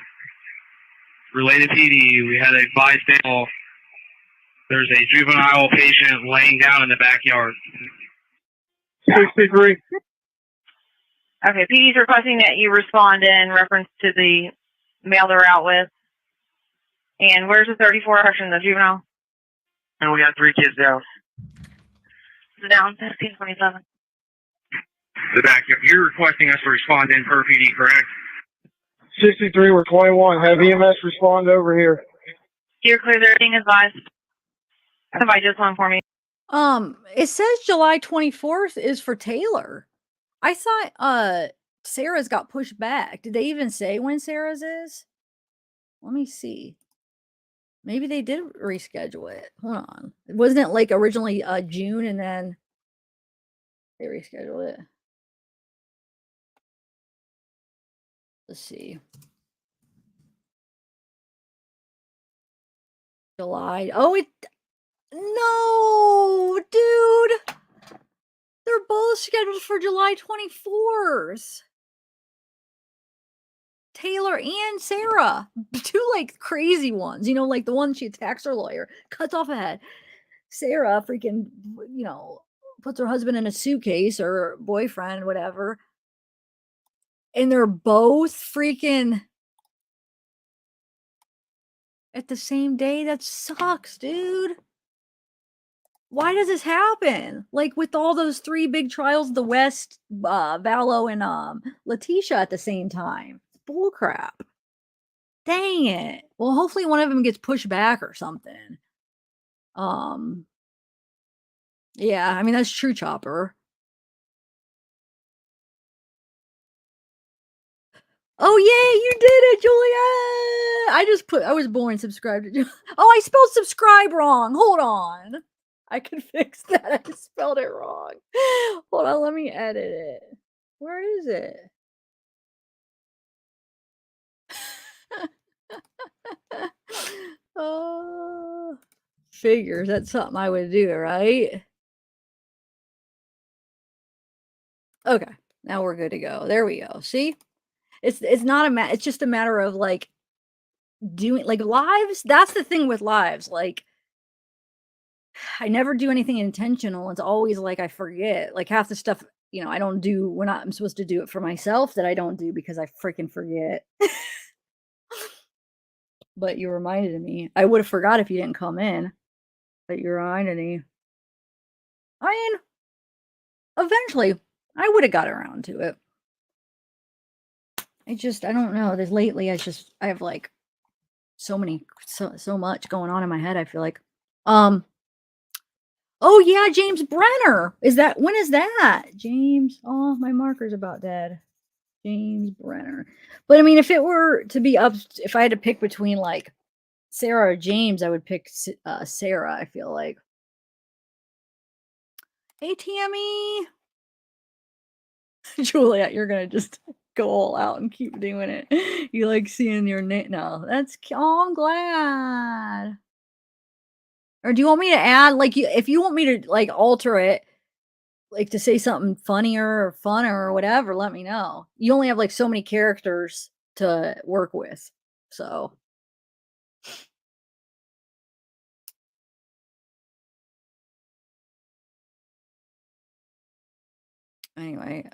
related PD, we had a bystander. There's a juvenile patient laying down in the backyard. 63. Okay, PD's requesting that you respond in reference to the male they're out with. And where's the 34 question, the juvenile? And we got 3 kids down. It's down 1627. The backyard. You're requesting us to respond in per PD, correct? 63, we're 21. Have EMS respond over here. You're clear. They're being advised. Somebody just one for me. It says July 24th is for Taylor. I thought Sarah's got pushed back. Did they even say when Sarah's is? Let me see. Maybe they did reschedule it. Hold on. Wasn't it like originally June and then they rescheduled it? Let's see. July. Oh, no, dude. They're both scheduled for July 24th. Taylor and Sarah. Two like crazy ones. You know, like the one she attacks her lawyer, cuts off a head. Sarah freaking, puts her husband in a suitcase or boyfriend, whatever. And they're both freaking at the same day. That sucks, dude. Why does this happen? Like with all those 3 big trials, the West, Valo, and Letitia at the same time. Bull crap. Dang it. Well, hopefully one of them gets pushed back or something. Yeah, I mean that's true, Chopper. Oh yeah, you did it, Julia! I was born subscribed to Julia. Oh, I spelled subscribe wrong. Hold on. I can fix that. I just spelled it wrong. Hold on, let me edit it. Where is it? Oh, figures. That's something I would do, right? Okay, now we're good to go. There we go. See? It's not it's just a matter of like doing like lives. That's the thing with lives. Like I never do anything intentional. It's always like I forget. Like half the stuff, I don't do when I'm supposed to do it for myself that I don't do because I freaking forget. But you reminded me. I would have forgot if you didn't come in. But you reminded me. I mean, eventually I would have got around to it. I don't know. This lately I have like so much going on in my head, I feel like. Oh yeah, James Brenner. When is that? James. Oh, my marker's about dead. James Brenner. But I mean, if it were to be up, if I had to pick between like Sarah or James, I would pick Sarah, I feel like. Hey, Tammy. Juliet, you're going to just go all out and keep doing it. You like seeing your name. No, I'm glad. Or do you want me to add, like, if you want me to, like, alter it, like, to say something funnier or funner or whatever, let me know. You only have, like, so many characters to work with, so. Anyway,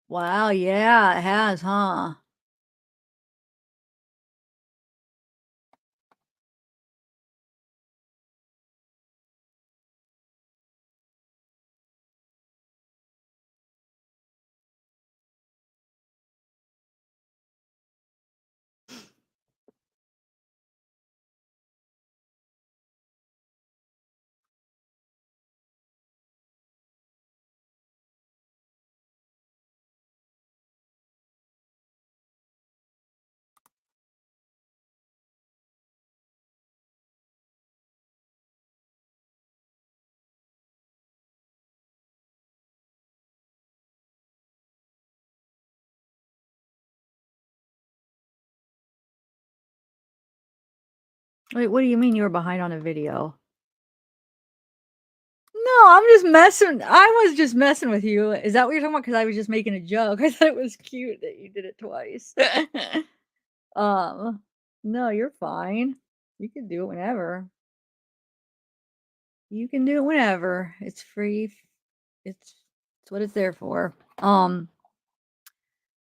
wow, yeah, it has, huh? Wait, what do you mean you were behind on a video? No, I'm just messing. I was just messing with you. Is that what you're talking about? Because I was just making a joke. I thought it was cute that you did it twice. No, you're fine. You can do it whenever. You can do it whenever. It's free. It's what it's there for.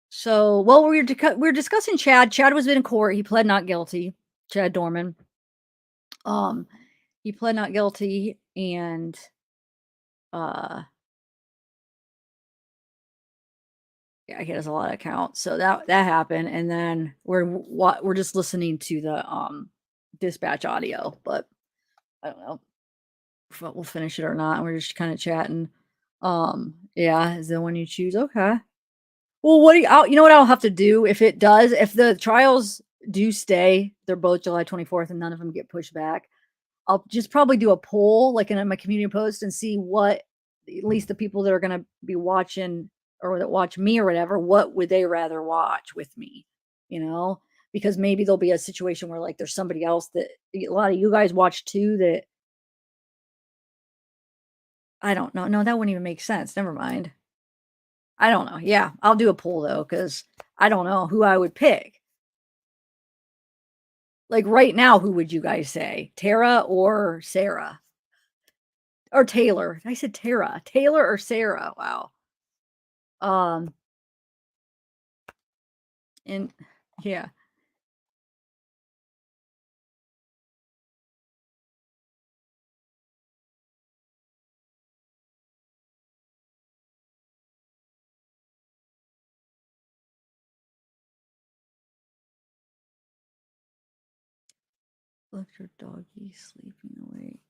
So, well, we're discussing Chad. Chad was in court. He pled not guilty. Chad Doerman. He pled not guilty, and yeah, he has a lot of counts. So that happened, and then we're just listening to the dispatch audio, but I don't know if we'll finish it or not. We're just kind of chatting. Yeah, is the one you choose? Okay. Well, you know what I'll have to do if the trials do stay, they're both July 24th and none of them get pushed back. I'll just probably do a poll like in my community post and see what at least the people that are going to be watching or that watch me or whatever, what would they rather watch with me, you know? Because maybe there'll be a situation where like there's somebody else that a lot of you guys watch too that I don't know. No, that wouldn't even make sense. Never mind. I don't know. Yeah, I'll do a poll though, because I don't know who I would pick. Like right now, who would you guys say? Tara or Sarah? Or Taylor. I said Tara. Taylor or Sarah. Wow. And yeah. Let your doggy sleeping awake.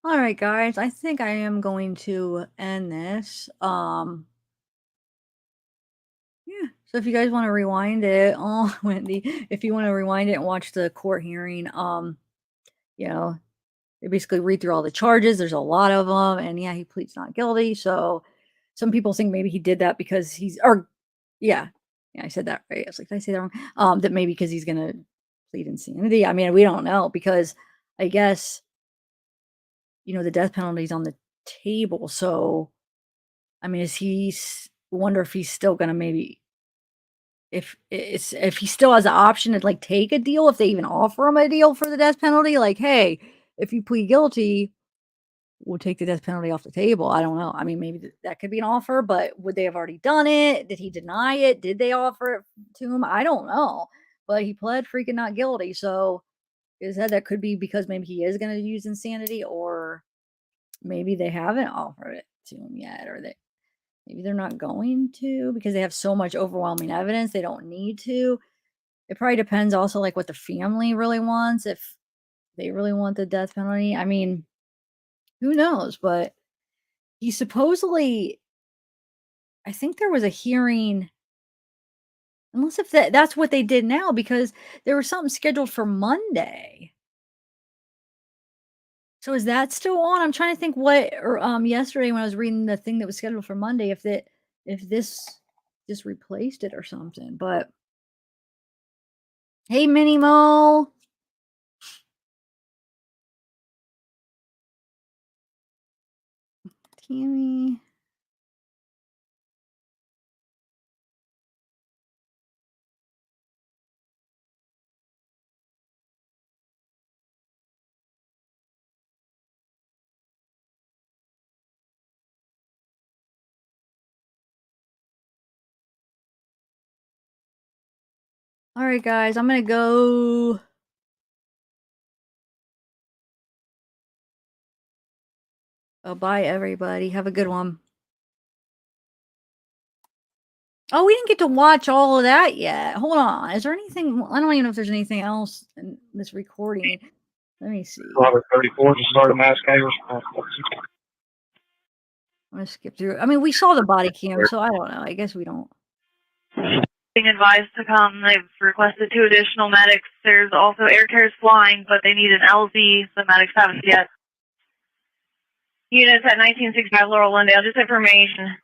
All right, guys. I think I am going to end this. Yeah. So if you guys want to rewind it, oh, Wendy, if you want to rewind it and watch the court hearing, you know, they basically read through all the charges. There's a lot of them, and yeah, he pleads not guilty. So some people think maybe he did that because yeah, I said that right. I was like, did I say that wrong? That maybe because he's gonna plead insanity. I mean, we don't know because I guess the death penalty is on the table. So I mean, wonder if he's still gonna maybe if he still has the option to like take a deal if they even offer him a deal for the death penalty. Like, hey, if you plead guilty, we'll take the death penalty off the table. I don't know. I mean, maybe that could be an offer, but would they have already done it? Did he deny it? Did they offer it to him? I don't know. But he pled freaking not guilty. So that could be because maybe he is going to use insanity, or maybe they haven't offered it to him yet, or maybe they're not going to because they have so much overwhelming evidence. They don't need to. It probably depends also like what the family really wants. If they really want the death penalty, I mean, who knows? But he supposedly, I think there was a hearing, unless if that's what they did now, because there was something scheduled for Monday. So is that still on? I'm trying to think yesterday when I was reading the thing that was scheduled for Monday, if this just replaced it or something. But hey, Minnie Mo. Tammy. All right, guys, I'm going to go. Oh, bye, everybody. Have a good one. Oh, we didn't get to watch all of that yet. Hold on. Is there anything? I don't even know if there's anything else in this recording. Let me see. Robert 34, just started mass case. I'm gonna skip through. I mean, we saw the body cam, so I don't know. I guess we don't. Being advised to come. They've requested 2 additional medics. There's also air cares flying, but they need an LZ. The medics haven't yet. Units at 1965 Laurel Lindale. Just information.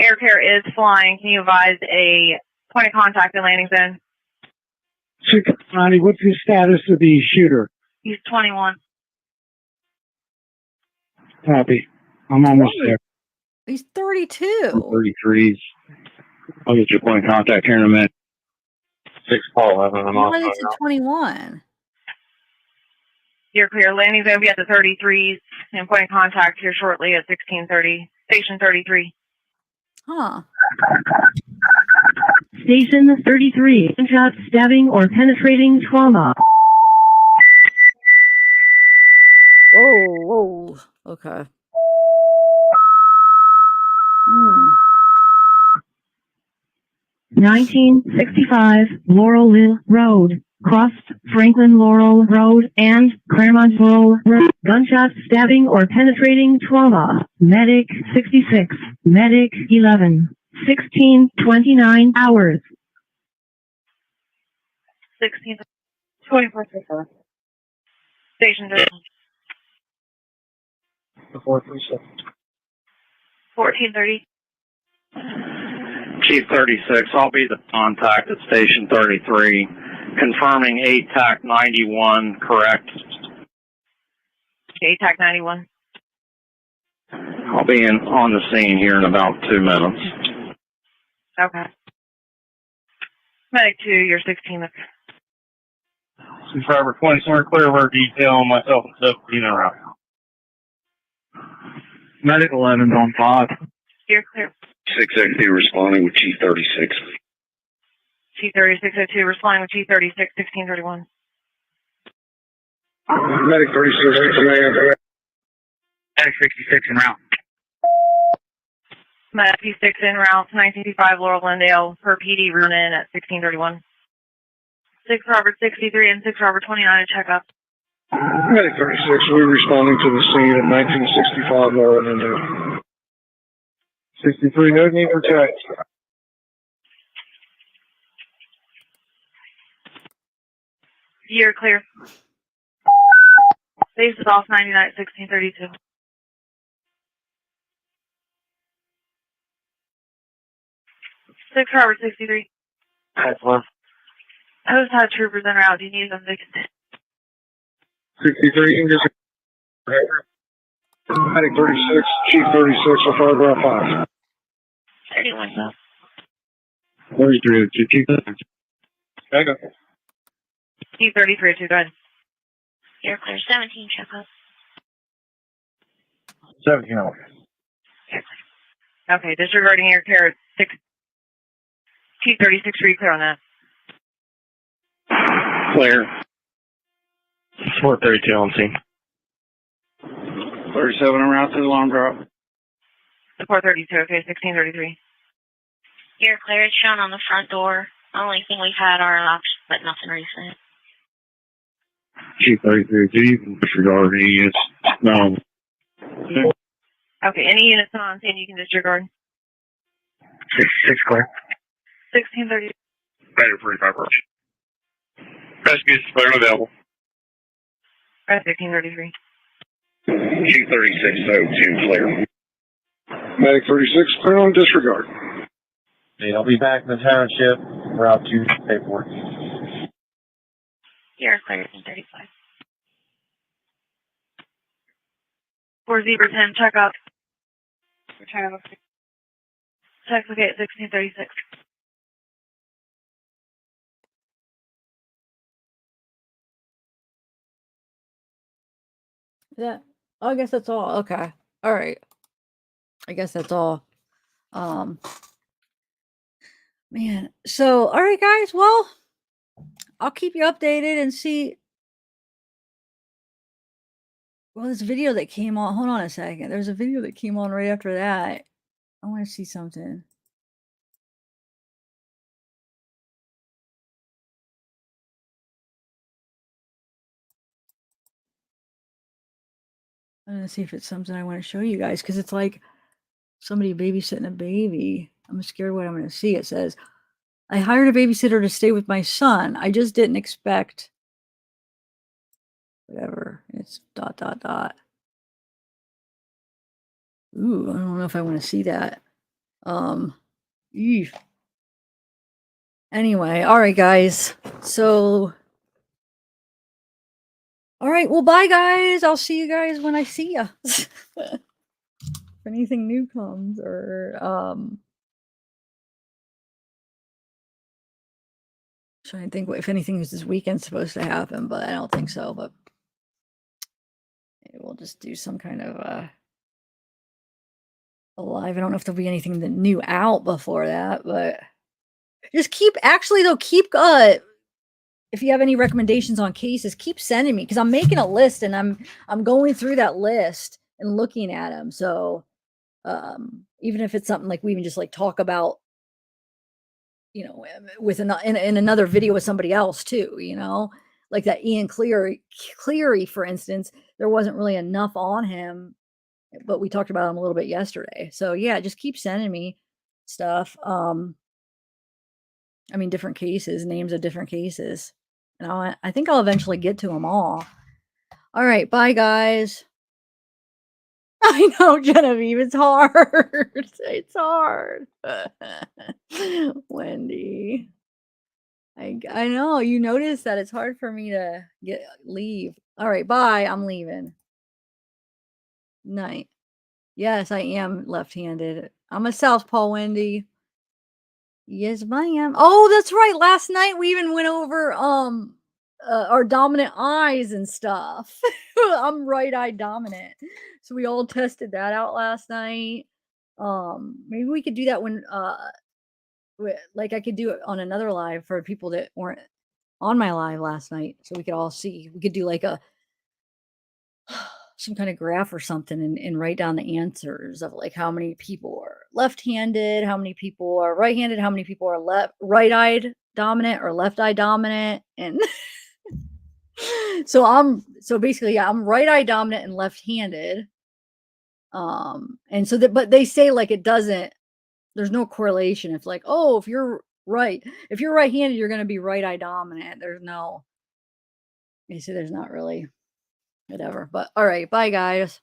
Air care is flying. Can you advise a point of contact and landing zone? 690, what's the status of the shooter? He's 21. Copy. I'm almost there. He's 32. 33s. I'll get your point of contact here in a minute. 6 call, I'm Why is it 21? You're clear. Landing zone will be at the 33s and point of contact here shortly at 1630. Station 33. Huh. Station 33. Gunshot, stabbing, or penetrating trauma. Whoa, whoa. Okay. 1965 Laurel Road. Crossed Franklin Laurel Road and Claremont Laurel Road. Gunshot, stabbing, or penetrating trauma. Medic 66. Medic 11. 16:29 hours. 16, 24. Station 13. 1430. Chief 36, I'll be the contact at Station 33, confirming ATAC 91, correct? ATAC 91. I'll be on the scene here in about 2 minutes. Okay. Medic 2, you're 16. Subscriber 20, somewhere clear of our detail on myself and stuff, you know, route. Medic 11's on 5. You're clear. 6XD responding with Chief 36. Chief 3602 responding with Chief 36, 1631. Medic 36, command. Medic 66 en route. Medic 6 en route to 1955 Laurel Glendale per PD rune in at 1631. 6 Robert 63 and 6 Robert 29 to check up. Medic 36, we're responding to the scene at 1965 Laurel and 63, no need for text. You're clear. Base is off 99 at 1632. Six Robert 63. Excellent. Host had troopers in route. Do you need them to 63, English. Medic 36, Chief 36, or paragraph 5. 31. 33, Chief. Okay. Chief 33, go ahead. You're clear. 17, check up. 17. Okay, disregarding air care at 6. Chief 36, are you clear on that? Clear. 432 on scene. 37 en route to the alarm drop. The 432, okay, 1633. You're clear. It's shown on the front door. Only thing we've had are locks, but nothing recent. Chief 33, you can disregard any units. No. Okay, any units on scene you can disregard. 66 clear. 1630. Better 45 rush. Rescue is clear and available. 1633. Chief 36, so 2 clear. Medic 36, clear on disregard. Okay, I'll be back in the township, route 2, paperwork. You're clear. 35. 4 Zebra 10, check up. Check up. Check, okay, 1636. Yeah. Oh, I guess that's all. Okay. All right. I guess that's all. Man. So, all right, guys. Well, I'll keep you updated and see. Well, this video that came on. Hold on a second. There's a video that came on right after that. I want to see something. I'm gonna see if it's something I want to show you guys because it's like somebody babysitting a baby. I'm scared what I'm gonna see. It says, I hired a babysitter to stay with my son. I just didn't expect whatever. It's ... Ooh, I don't know if I want to see that. Eef. Anyway, all right, guys. So, all right, well, bye, guys. I'll see you guys when I see ya. If anything new comes, or trying to think if anything is this weekend supposed to happen, but I don't think so. But maybe we'll just do some kind of a live. I don't know if there'll be anything new out before that, but just keep if you have any recommendations on cases, keep sending me because I'm making a list and I'm going through that list and looking at them. So even if it's something like we even just like talk about, with in another video with somebody else too, like that Ian Cleary, for instance, there wasn't really enough on him, but we talked about him a little bit yesterday. So yeah, just keep sending me stuff. Different cases, names of different cases. And I think I'll eventually get to them all. All right, bye, guys. I know, Genevieve, it's hard. It's hard. Wendy. I know, you noticed that it's hard for me to leave. All right, bye. I'm leaving. Night. Yes, I am left-handed. I'm a southpaw, Wendy. Yes, ma'am. Oh, that's right. Last night we even went over our dominant eyes and stuff. I'm right-eye dominant. So we all tested that out last night. Maybe we could do that when like I could do it on another live for people that weren't on my live last night, so we could all see. We could do like some kind of graph or something and write down the answers of like how many people are left-handed, how many people are right-handed, how many people are right-eyed dominant or left-eye dominant. And so basically, yeah, I'm right-eye dominant and left-handed. And so but they say like there's no correlation. If like, oh, if you're right-handed, you're going to be right-eye dominant. They say there's not really whatever. But all right, bye, guys.